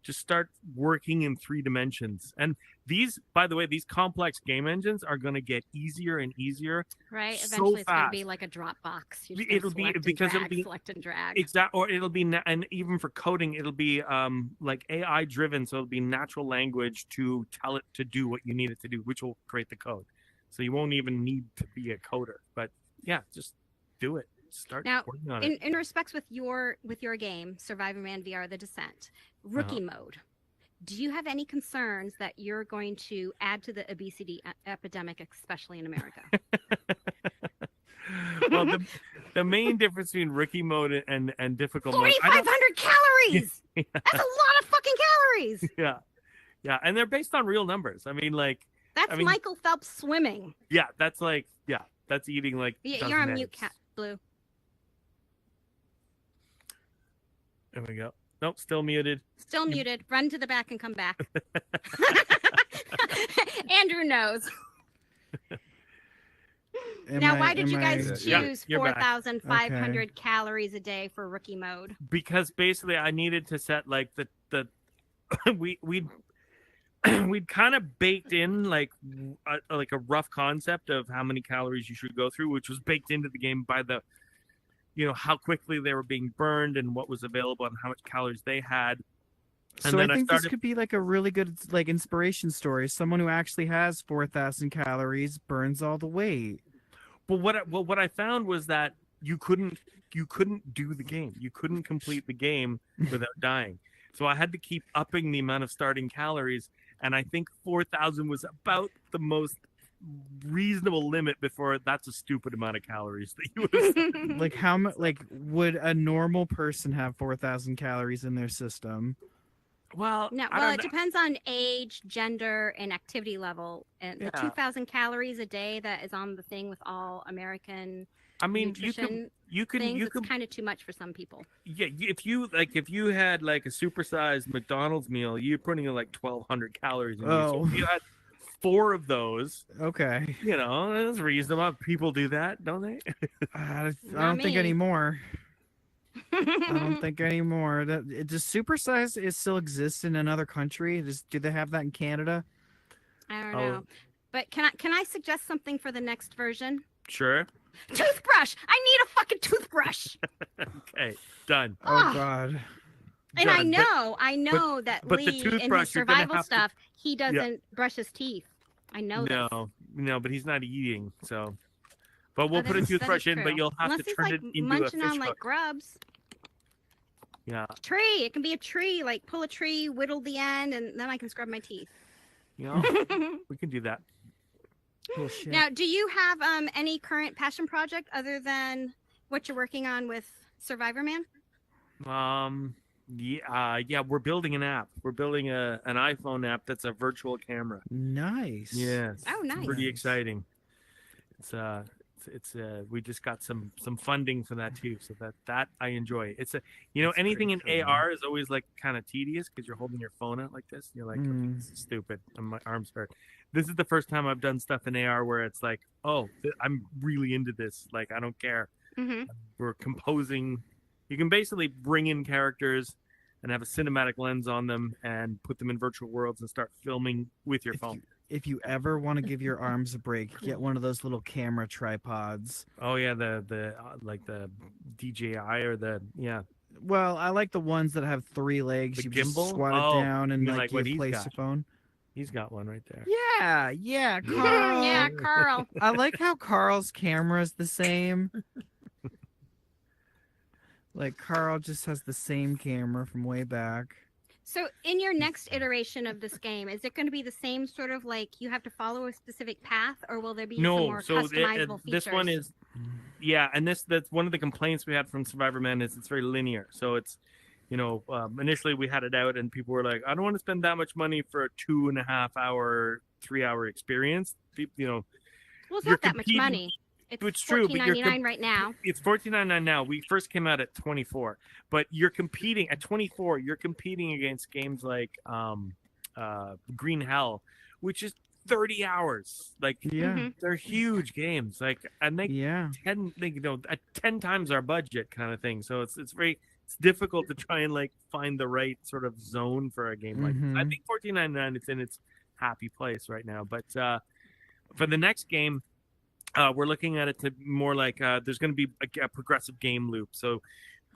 Just start working in 3 dimensions. And these, by the way, these complex game engines are going to get easier and easier. Right. so Eventually, it's going to fast. be like a Dropbox. It'll be because it'll be select and drag. exact, or it'll be, and even for coding, it'll be like AI driven. So it'll be natural language to tell it to do what you need it to do, which will create the code. So you won't even need to be a coder. But yeah, just do it. Start Now, working on it. in respects with your game, Survivorman VR: The Descent, rookie mode. Do you have any concerns that you're going to add to the obesity epidemic, especially in America? Well, the main difference between rookie mode and difficult mode, 4,500 calories. That's a lot of fucking calories. Yeah, and they're based on real numbers. I mean, like That's Michael Phelps swimming. Yeah, that's like that's eating like. You're on mute, Cat Blue. There we go. Nope, still muted. Still muted. Run to the back and come back. Andrew knows. Now, why did you guys choose 4,500 calories a day for rookie mode? Because basically, I needed to set like the we'd kind of baked in like a rough concept of how many calories you should go through, which was baked into the game by the how quickly they were being burned and what was available and how much calories they had. And so I think this could be like a really good like inspiration story. Someone who actually has 4,000 calories burns all the weight. But what I found was that you couldn't do the game. You couldn't complete the game without dying. So I had to keep upping the amount of starting calories, and I think 4,000 was about the most reasonable limit before that's a stupid amount of calories that you would like how much like would a normal person have 4,000 calories in their system? Well, it depends on age, gender, and activity level. And the 2,000 calories a day that is on the thing with all American. I mean, you can it's kind of too much for some people. Yeah, if you had like a supersized McDonald's meal, you're putting in like 1,200 calories. So if you had 4 of those. Okay. That's reasonable. People do that, don't they? I don't think anymore. I don't think anymore. Does supersize still exist in another country? Do they have that in Canada? I don't know. But can I suggest something for the next version? Sure. Toothbrush. I need a fucking toothbrush. Okay, done. Oh God. And done. I know that Lee in his survival stuff, he doesn't brush his teeth. I know that. No, but he's not eating, so. But we'll put a toothbrush in, but you'll have to turn it into a fish munching on hook. like grubs. Yeah. Tree. It can be a tree. Like pull a tree, whittle the end, and then I can scrub my teeth. We can do that. Oh, shit. Now, do you have any current passion project other than what you're working on with Survivorman? Yeah, we're building an app. We're building an iPhone app that's a virtual camera. Nice. Yes. Oh, nice. It's pretty exciting. It's we just got some funding for that too, so that I enjoy. It's anything in AR is always like kind of tedious because you're holding your phone out like this. And you're like, okay, this is stupid, and my arms hurt. This is the first time I've done stuff in AR where it's like, I'm really into this. Like, I don't care. Mm-hmm. We're composing. You can basically bring in characters and have a cinematic lens on them and put them in virtual worlds and start filming with your phone. If you ever want to give your arms a break, get one of those little camera tripods. Oh yeah, the like the DJI or Well, I like the ones that have 3 legs. The you gimbal? just squat it down and like what you he's place got. your phone. He's got one right there. Yeah, Carl. Yeah, Carl. I like how Carl's camera is the same. Like Carl just has the same camera from way back. So in your next iteration of this game, is it going to be the same sort of like you have to follow a specific path, or will there be some more customizable features? This one is, and that's one of the complaints we had from Survivorman is it's very linear. So it's, initially we had it out and people were like, I don't want to spend that much money for a 2.5 hour, 3 hour experience. Well, it's not that much money. It's true, but $14.99 right now. It's $14.99 now. We first came out at 24, but you're competing at 24. You're competing against games like Green Hell, which is 30 hours. Like, they're huge games. Like, and they 10 times our budget kind of thing. So it's it's difficult to try and like find the right sort of zone for a game like this. I think $14.99 it's in its happy place right now. But for the next game, we're looking at it to more like there's going to be a progressive game loop. So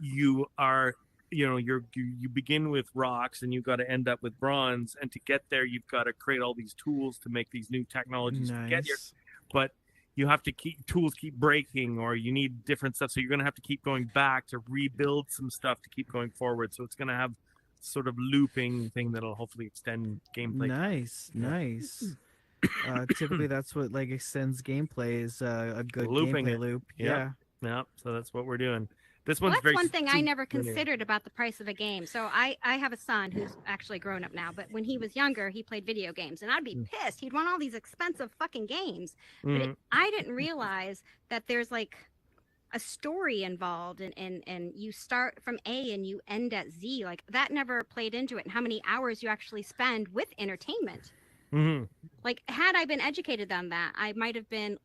you are, you begin with rocks and you've got to end up with bronze, and to get there you've got to create all these tools to make these new technologies to get here. But you have to keep breaking, or you need different stuff, so you're going to have to keep going back to rebuild some stuff to keep going forward. So it's going to have sort of looping thing that'll hopefully extend gameplay. Nice. Typically that's what like extends gameplay, is a good Looping gameplay loop. Yeah. So that's what we're doing. This Well, one's that's very one thing I never linear. considered about the price of a game. So I have a son who's actually grown up now, but when he was younger, he played video games, and I'd be pissed. He'd want all these expensive fucking games. But I didn't realize that there's like a story involved, and you start from A and you end at Z. Like that never played into it, and how many hours you actually spend with entertainment. Like had I been educated on that, I might have been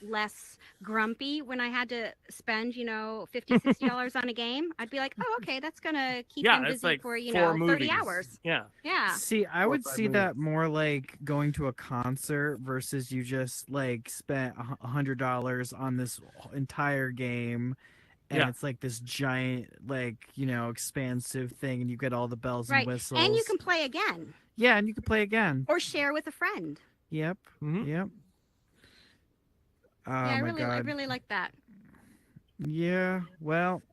less grumpy when I had to spend, $50-$60 on a game. I'd be like, oh, okay, that's gonna keep them busy like for 4 30 movies. hours. Yeah. See, I would see movies. that more like going to a concert versus you just like spent $100 on this entire game, and it's like this giant, like expansive thing, and you get all the bells and whistles. And you can play again. Yeah, and you can play again. Or share with a friend. Yep. Yep. Oh, I my God. really like that. Yeah. Well,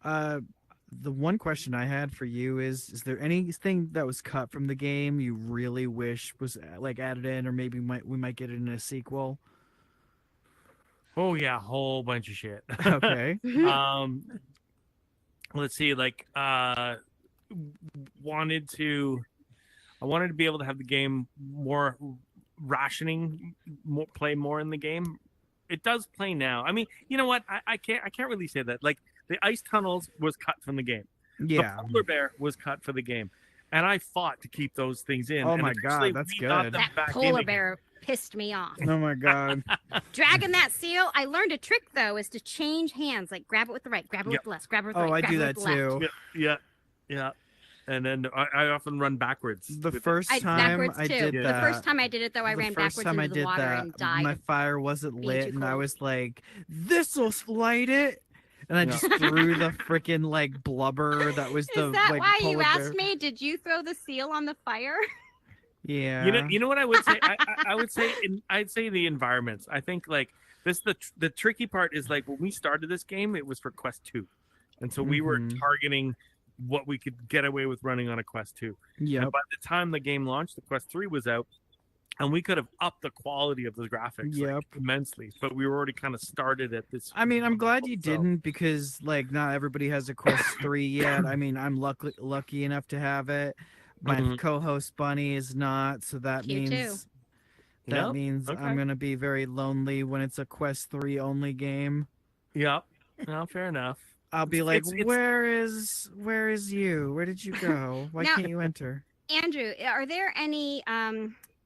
the one question I had for you is there anything that was cut from the game you really wish was like added in, or maybe we might get it in a sequel? Oh yeah, a whole bunch of shit. Okay. Let's see. Like, I wanted to be able to have the game more rationing, play more in the game. It does play now. I mean, you know what? I can't really say that. Like the ice tunnels was cut from the game. Yeah. The polar bear was cut for the game, and I fought to keep those things in. Oh and my God, that's good. That polar bear pissed me off. Oh my God. Dragging that seal. I learned a trick though, is to change hands. Like grab it with the right, grab it with the left, grab it with the right. Oh, I grab do it that with the left. too. Yeah. And then I often run backwards. The first time I did that. The first time I did it though, I ran backwards into the water and died. My fire wasn't lit, and I cold. was like, "This'll light it," and I just threw the freaking like blubber that was the. Is that like, why you polar asked bear. me? Did you throw the seal on the fire? Yeah. You know what I would say? I would say I'd say the environments. I think like this the tricky part is like when we started this game, it was for Quest 2, and so we were targeting what we could get away with running on a Quest 2. Yeah. And by the time the game launched, the Quest 3 was out, and we could have upped the quality of the graphics like, immensely. But we were already kind of started at this. I mean, I'm glad you didn't, because like not everybody has a Quest 3 yet. I mean, I'm lucky enough to have it. My co-host Bunny is not, so that means I'm gonna be very lonely when it's a Quest 3 only game. Yep. No, fair enough. I'll be like, where is you? Where did you go? Why Now- can't you enter? Andrew, are there any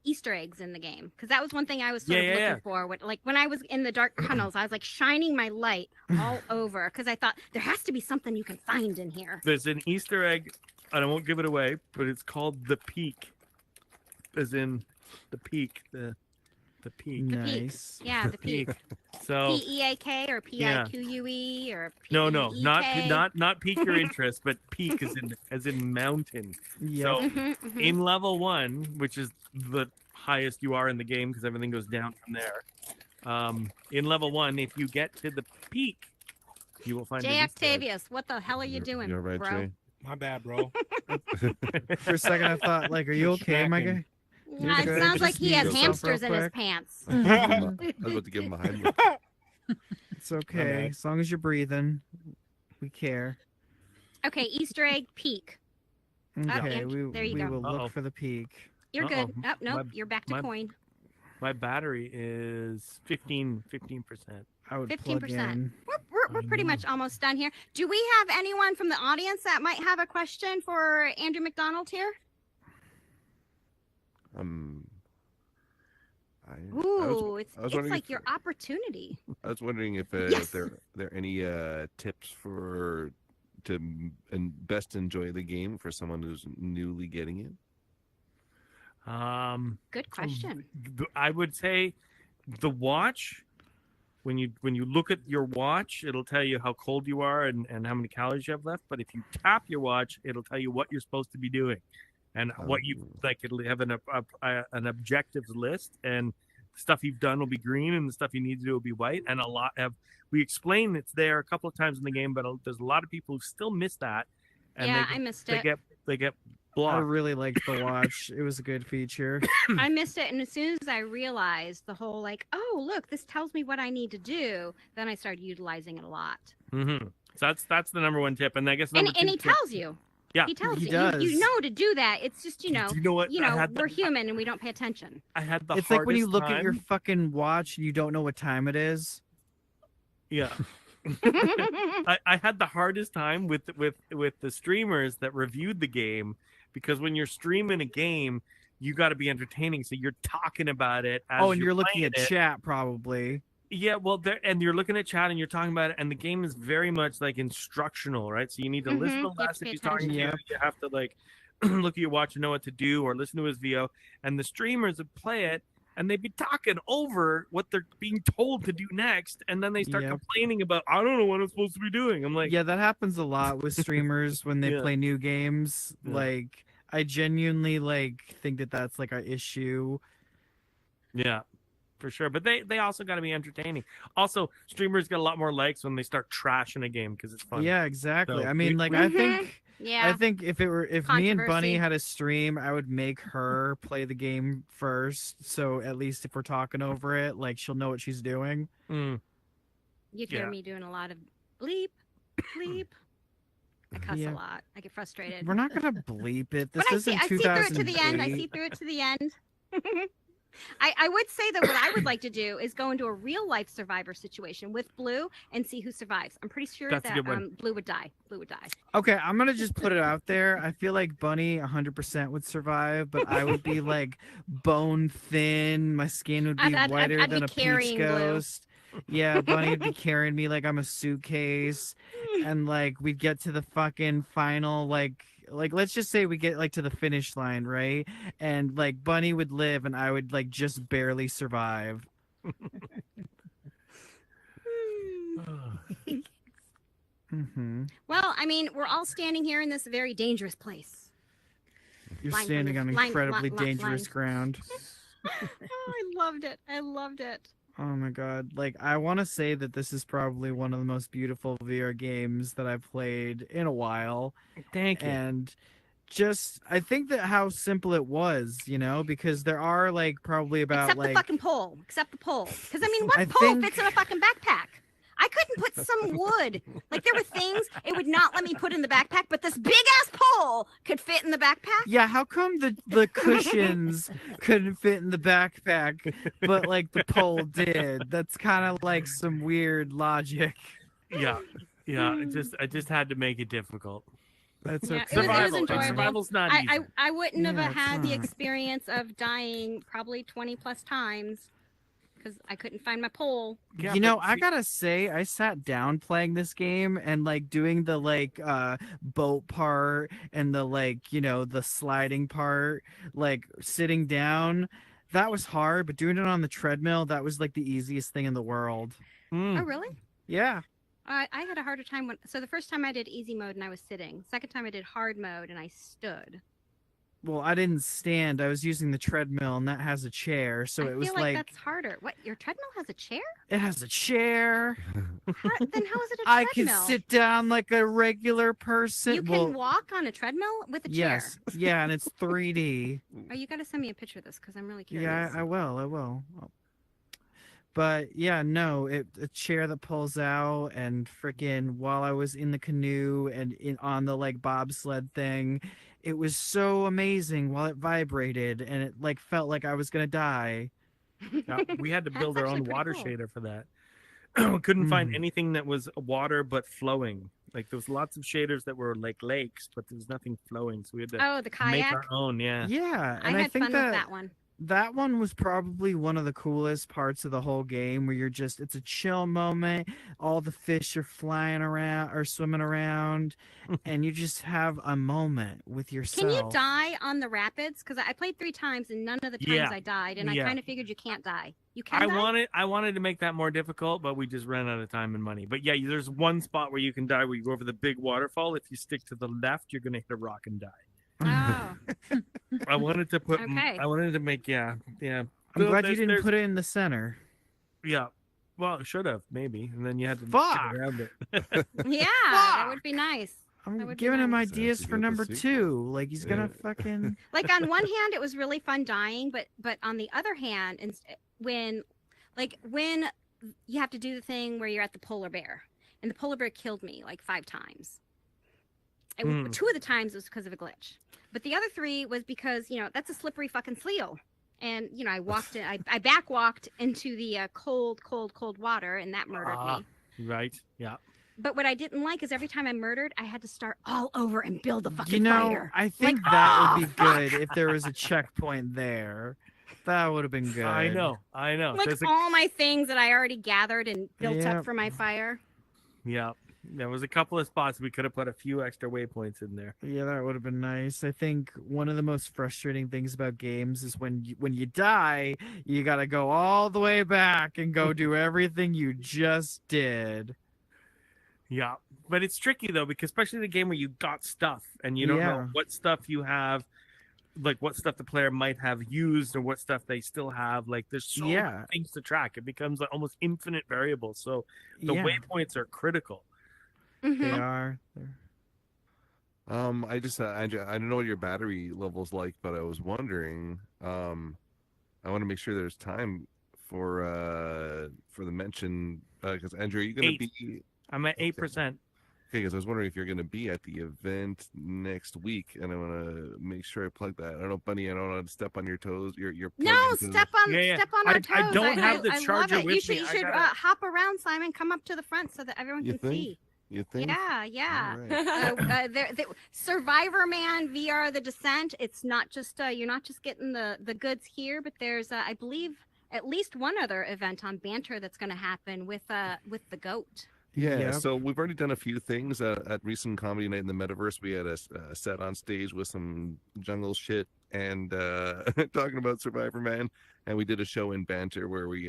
Easter eggs in the game? Because that was one thing I was sort of looking for. Like when I was in the dark tunnels, I was like shining my light all over because I thought there has to be something you can find in here. There's an Easter egg, and I won't give it away, but it's called the Peak, as in the peak, the peak. Nice. Yeah, the peak. So PEAK or PIQUE or no, PEK? not pique your interest, but peak as in mountain. So in level 1, which is the highest you are in the game because everything goes down from there. In level 1, if you get to the peak, you will find. J. Octavius, what the hell are you doing, You're right, bro? Jay. My bad, bro. For a second, I thought, like, are you okay, my guy? Yeah, it sounds like he has hamsters in his pants. I was about to give him a Heimlich. It's okay, as long as you're breathing, we care. Okay, Easter egg peak. Okay, there you we go. will look for the peak. You're good. Oh, nope, you're back to coin. My battery is 15%. I would 15%. plug in. We're pretty much almost done here. Do we have anyone from the audience that might have a question for Andrew MacDonald here? It's like your opportunity. I was wondering if Yes. there are any tips for and best enjoy the game for someone who's newly getting it? Good question. I would say the watch. When you look at your watch, it'll tell you how cold you are and how many calories you have left. But if you tap your watch, it'll tell you what you're supposed to be doing, and what you like. It'll have an objectives list, and the stuff you've done will be green, and the stuff you need to do will be white. And we explain it's there a couple of times in the game, but there's a lot of people who still miss that. And I missed it. They get I blocked. really liked the watch. It was a good feature. I missed it, and as soon as I realized the whole oh look, this tells me what I need to do, then I started utilizing it a lot. Mm-hmm. So that's the number one tip, and I guess and he tells you. Yeah, he tells you. Does. You know to do that. It's just Do you know what? we're human and we don't pay attention. I had the It's like when you hardest look at your time- fucking watch and you don't know what time it is. Yeah. I had the hardest time with the streamers that reviewed the game, because when you're streaming a game, you got to be entertaining. So you're talking about it. As And you're looking at playing it. chat probably. Yeah, well, and you're looking at chat and you're talking about it, and the game is very much like instructional, right? So you need to listen to You have Les to if pay he's talking to you. attention. You have to look at your watch and know what to do, or listen to his VO. And the streamers would play it, and they'd be talking over what they're being told to do next, and then they start Yep. complaining about, I don't know what I'm supposed to be doing. I'm like, Yeah, that happens a lot with streamers when they Yeah. play new games. Yeah. Like, I genuinely think that that's like an issue. yeah, for sure. But they also got to be entertaining. Also, streamers get a lot more likes when they start trashing a game because it's fun. Yeah, exactly. So I mean, we- I Mhm. think Yeah. I think if me and Bunny Controversy. had a stream, I would make her play the game first. So at least if we're talking over it, like she'll know what she's doing. Mm. You'd hear Yeah. me doing a lot of bleep, bleep. I cuss Yeah. a lot. I get frustrated. We're not gonna bleep it. This But isn't I see through it to the end. I 2008. see through it to the end. I would say that what I would like to do is go into a real life survivor situation with Blue and see who survives. I'm pretty sure That's a that good one. Blue would die. Blue would die. Okay, I'm gonna just put it out there. I feel like Bunny 100% would survive, but I would be like bone thin. My skin would be I'd whiter be than a carrying peach Blue. ghost. Yeah, Bunny would be carrying me like I'm a suitcase, and like we'd get to the fucking final like let's just say we get like to the finish line, right? And like Bunny would live, and I would like just barely survive. Mm-hmm. Well, I mean, we're all standing here in this very dangerous place. You're Line from standing the- on line- incredibly line- dangerous line. ground. Oh, I loved it. I loved it. Oh my god. Like, I want to say that this is probably one of the most beautiful VR games that I've played in a while. Thank you. And just, I think that how simple it was, you know, because there are like probably about Except like. the fucking pole. Except the pole. Because, I mean, what I pole think- fits in a fucking backpack? I couldn't put some wood. Like, there were things it would not let me put in the backpack, but this big ass pole could fit in the backpack. Yeah, how come the cushions couldn't fit in the backpack, but like the pole did? That's kind of like some weird logic. Yeah. I just had to make it difficult. That's Yeah, okay. it was Survival. enjoyable. Survival's not easy. I wouldn't have Yeah, it's had the not. experience of dying probably 20 plus times because I couldn't find my pole. Yeah, You know, but I see- gotta say, I sat down playing this game and like doing the like boat part and the like, you know, the sliding part, like sitting down. That was hard, but doing it on the treadmill, that was like the easiest thing in the world. Mm. Oh, really? Yeah. I had a harder time when. So the first time I did easy mode and I was sitting. Second time I did hard mode and I stood. Well, I didn't stand. I was using the treadmill and that has a chair, so I it was feel like that's harder. What? Your treadmill has a chair? it has a chair. Then how is it a I treadmill? can sit down like a regular person. You can well, walk on a treadmill with a chair. yes. Yeah, and it's 3D. Oh, you got to send me a picture of this because I'm really curious. Yeah, I will. But yeah, no, a chair that pulls out, and freaking while I was in the canoe and on the like bobsled thing, it was so amazing while it vibrated, and it like felt like I was gonna die. Yeah, we had to That's build our actually own pretty water cool. shader for that. We couldn't find Mm. anything that was water but flowing. Like there was lots of shaders that were like lakes, but there was nothing flowing, so we had to Oh, the make kayak. our own. Yeah. Yeah, I and had think fun that with that one. that one was probably one of the coolest parts of the whole game, where it's a chill moment. All the fish are flying around or swimming around, and you just have a moment with yourself. Can you die on the rapids? Because I played 3 times and none of the times I died, and I kind of figured you can't die. You can die? I wanted to make that more difficult, but we just ran out of time and money. But yeah, there's one spot where you can die, where you go over the big waterfall. If you stick to the left, you're gonna hit a rock and die. Oh. I wanted to put. Okay. I wanted to make. Yeah. I'm glad you didn't put it in the center. Yeah. Well, should have maybe, and then you had to Fuck. get around it. Yeah, that would be nice. I'm giving him ideas for number 2. Like he's gonna fucking. Like on one hand, it was really fun dying, but on the other hand, when you have to do the thing where you're at the polar bear, and the polar bear killed me like 5 times. And 2 of the times was because of a glitch, but the other 3 was because that's a slippery fucking seal, and I walked in, I back walked into the cold water, and that murdered me. Right. Yeah. But what I didn't like is every time I murdered, I had to start all over and build the fucking fire. I think that would be good if there was a checkpoint there. That would have been good. I know. Like all my things that I already gathered and built up for my fire. Yeah. There was a couple of spots we could have put a few extra waypoints in there. Yeah, that would have been nice. I think one of the most frustrating things about games is when you die, you got to go all the way back and go do everything you just did. Yeah, but it's tricky though, because especially in a game where you got stuff and you don't know what stuff you have, like what stuff the player might have used or what stuff they still have. Like there's so many things to track. It becomes like almost infinite variables. So the waypoints are critical. Mm-hmm. They are. I don't know what your battery level's like, but I was wondering. I want to make sure there's time for the mention, because Andrew, are you going to be? I'm at 8%. Okay, because I was wondering if you're going to be at the event next week, and I want to make sure I plug that. I don't know, Bunny. I don't want to step on your toes. No, step on our toes. I don't have the charger love it. with You should hop around, Simon. Come up to the front so that everyone can see. You think? Yeah. Right. Survivorman VR: The Descent. It's not just you're not just getting the goods here, but there's I believe at least one other event on Banter that's going to happen with the goat. Yeah, so we've already done a few things at recent Comedy Night in the Metaverse. We had a set on stage with some jungle shit and talking about Survivorman, and we did a show in Banter where we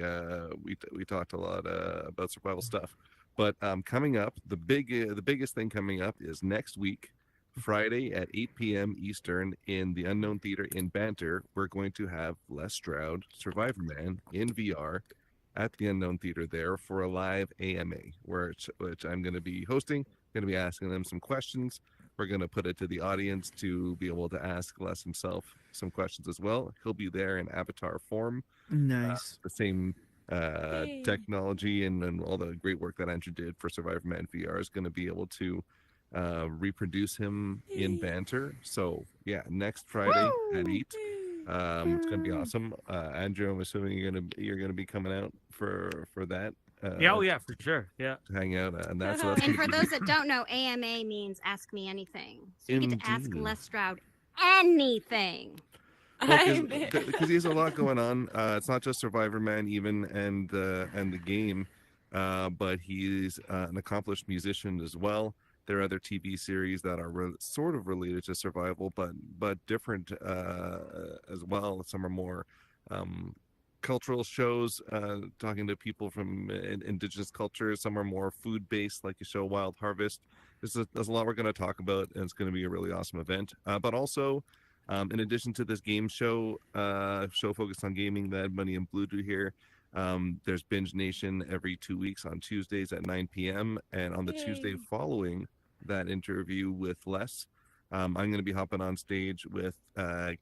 talked a lot about survival stuff. But coming up, the biggest thing coming up is next week, Friday at 8 p.m. Eastern in the Unknown Theater in Banter. We're going to have Les Stroud, Survivorman, in VR at the Unknown Theater there for a live AMA, which I'm going to be hosting. Going to be asking them some questions. We're going to put it to the audience to be able to ask Les himself some questions as well. He'll be there in avatar form. Nice. The same technology and all the great work that Andrew did for Survivorman VR is going to be able to reproduce him in Banter. So yeah, next Friday at 8. It's gonna be awesome. Andrew, I'm assuming you're gonna be coming out for that. Yeah, for sure. Yeah, to hang out, and that's. And for those that don't know, AMA means Ask Me Anything. So you get to ask Les Stroud anything. Because he has a lot going on. It's not just Survivorman, even and the game, but he's an accomplished musician as well. There are other TV series that are sort of related to survival, but different as well. Some are more cultural shows, talking to people from indigenous cultures. Some are more food-based, like the show Wild Harvest. There's a lot we're going to talk about, and it's going to be a really awesome event. But also, in addition to this game show focused on gaming that Bunny and Blue do here, there's Binge Nation every 2 weeks on Tuesdays at 9 p.m. And on the Tuesday following that interview with Les, I'm going to be hopping on stage with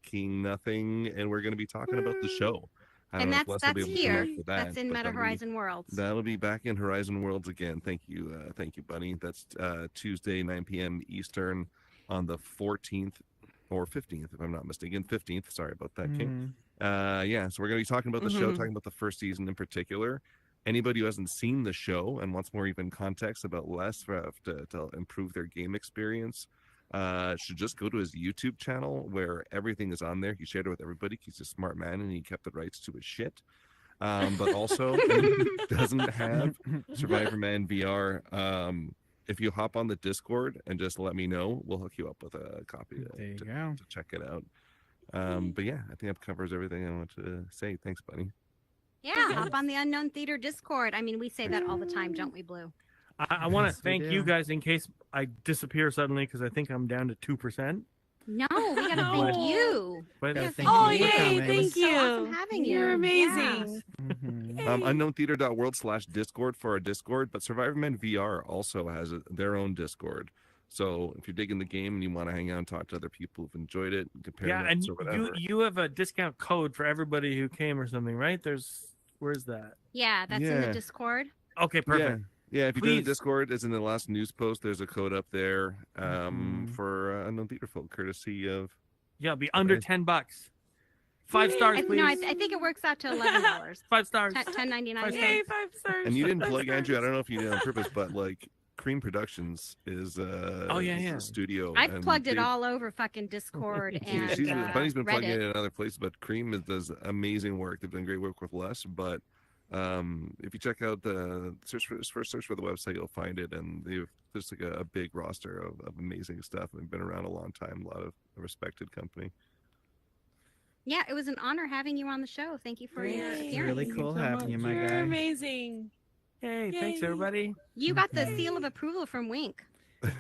King Nothing, and we're going to be talking about the show. And that's here. That's in Meta Horizon Worlds. That'll be back in Horizon Worlds again. Thank you, Bunny. That's Tuesday, 9 p.m. Eastern on the 14th or 15th, if I'm not mistaken. 15th. Sorry about that, King. So we're going to be talking about the show, talking about the first season in particular. Anybody who hasn't seen the show and wants more even context about Les to improve their game experience, should just go to his YouTube channel where everything is on there. He shared it with everybody. He's a smart man and he kept the rights to his shit. But also he doesn't have Survivorman VR. If you hop on the Discord and just let me know, we'll hook you up with a copy to check it out. But yeah, I think that covers everything I want to say. Thanks, Bunny. Yeah, hop on the Unknown Theater Discord. I mean, we say that all the time, don't we, Blue? I want to thank you guys in case I disappear suddenly because I think I'm down to 2%. No, we gotta thank you. But Oh, yay, thank So you. awesome having you. You're amazing. unknowntheater.world/discord for our Discord, but Survivorman VR also has their own Discord. So if you're digging the game and you want to hang out and talk to other people who've enjoyed it, compare and notes or whatever. you have a discount code for everybody who came or something, right? Where's that? Yeah, that's in the Discord. Okay, perfect. Yeah, if you go to the Discord, it's in the last news post. There's a code up there for Unknown Theater folk, courtesy of. Yeah, it'll be under $10. 5 stars, please. No, I think it works out to $11. 5 stars. $10.99. Yay, 5 stars. And you didn't plug Andrew. I don't know if you did it on purpose, but like Cream Productions is a studio. I've plugged it all over fucking Discord and Bunny's been plugging Reddit. it in other places, but Cream does amazing work. They've done great work with Les, but if you check out the search for the website, you'll find it, and there's like a big roster of amazing stuff. They've been around a long time, a lot of a respected company. Yeah, it was an honor having you on the show. Thank you for your appearance. Really cool having you, my guy. You're amazing. Hey, thanks everybody. You got the seal of approval from Wink.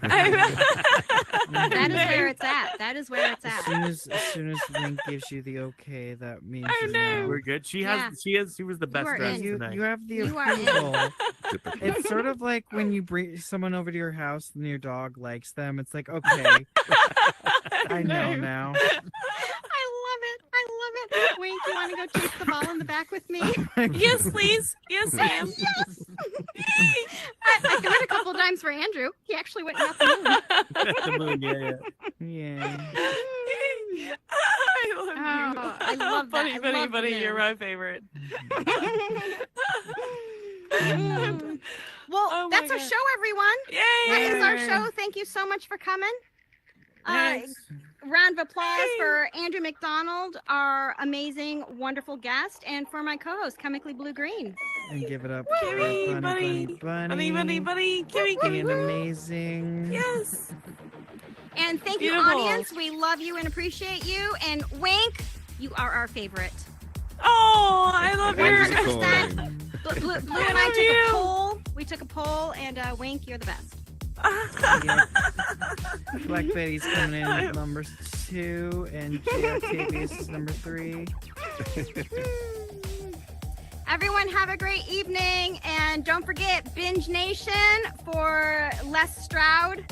That is where it's at. That is where it's at. As soon as Link gives you the okay, that means We're good. She was the best dressed tonight. You have the You are approval. It's sort of like when you bring someone over to your house and your dog likes them. It's like, okay, I know now. I love it. Wink, you want to go chase the ball in the back with me? Yes, please. Yes, ma'am. Yes. I threw it a couple of times for Andrew. He actually went and got the moon. Yeah. I love you. I love that. Bunny, you're my favorite. Well, that's our show, everyone. Yay! That is our show. Thank you so much for coming. Round of applause for Andrew MacDonald, our amazing, wonderful guest, and for my co-host, Chemically Blue Green. And give it up Kimmy, for Bunny, Kimmy, being amazing. Yes. And thank you, Beautiful. audience. We love you and appreciate you. And Wink, you are our favorite. Oh, I love your. 100%. Blue and I took a poll. We took a poll, and Wink, you're the best. Black Betty's coming in at number 2, and J. Octavius is number 3. Everyone have a great evening, and don't forget Binge Nation for Les Stroud,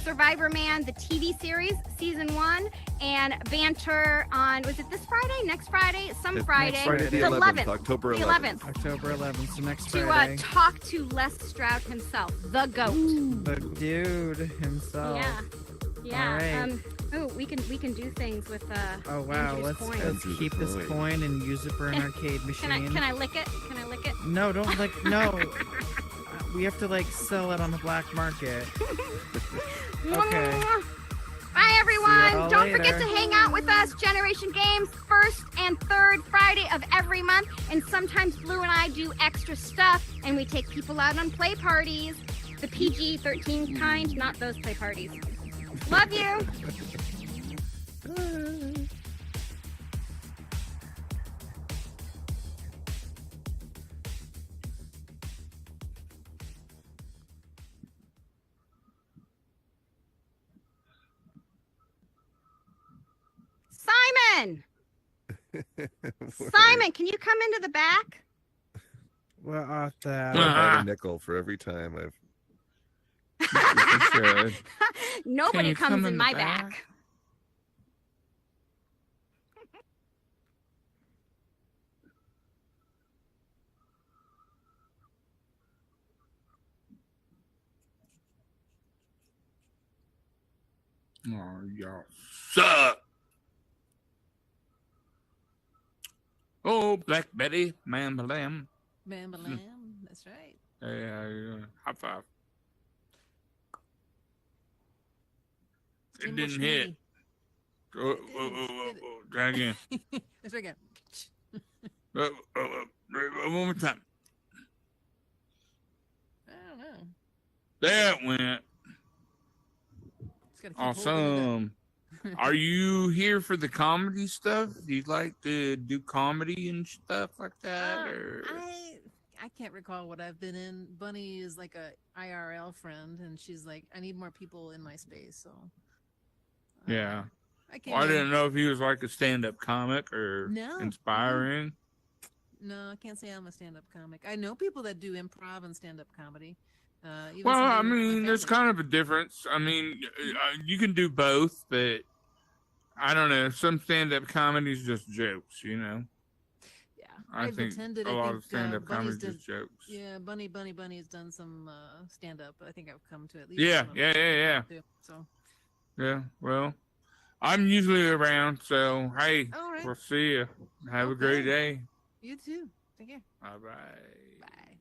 Survivorman, the TV series, season 1, and Banter on, was it this Friday? Next Friday? Friday. Next Friday, the 11th. October 11th. October 11th, so next To Friday. talk to Les Stroud himself, the GOAT. The dude himself. Yeah. All right. We can do things with Oh wow, Andrew's let's coin. keep this coin and use it for an arcade machine. Can I lick it? Can I lick it? No, don't lick. No, we have to like sell it on the black market. Okay. Bye, everyone. Don't later. forget to hang out with us. Generation Games, first and third Friday of every month. And sometimes Blue and I do extra stuff, and we take people out on play parties. The PG-13 kind, not those play parties. Love you. Simon! Simon, can you come into the back? Well, off that. I had a nickel for every time I've. Nobody comes in my back. Oh, y'all suck. Oh, Black Betty, man, lamb. Bam, that's right. High five. It didn't hit. Try again. Let's try again. One more time. I don't know. That went. Just gotta keep holding it Awesome. up. Are you here for the comedy stuff? Do you like to do comedy and stuff like that? Or I can't recall what I've been in. Bunny is like a IRL friend, and she's like, I need more people in my space. So yeah. I can't. Well, I didn't know if he was like a stand-up comic or No. inspiring. No, I can't say I'm a stand-up comic. I know people that do improv and stand-up comedy. Even Well, I somebody in my mean, there's family. kind of a difference. I mean, you can do both, but I don't know. Some stand-up comedy is just jokes, you know. Yeah, I I've think attended. a I lot think of stand-up Bunny's comedy is just jokes. Yeah, Bunny has done some stand-up. I think I've come to at least. Yeah, one of yeah, them yeah, yeah. too, so. Yeah, well, I'm usually around, so hey, All right. we'll see you. Have a great day. You too. Take care. Bye-bye. Bye.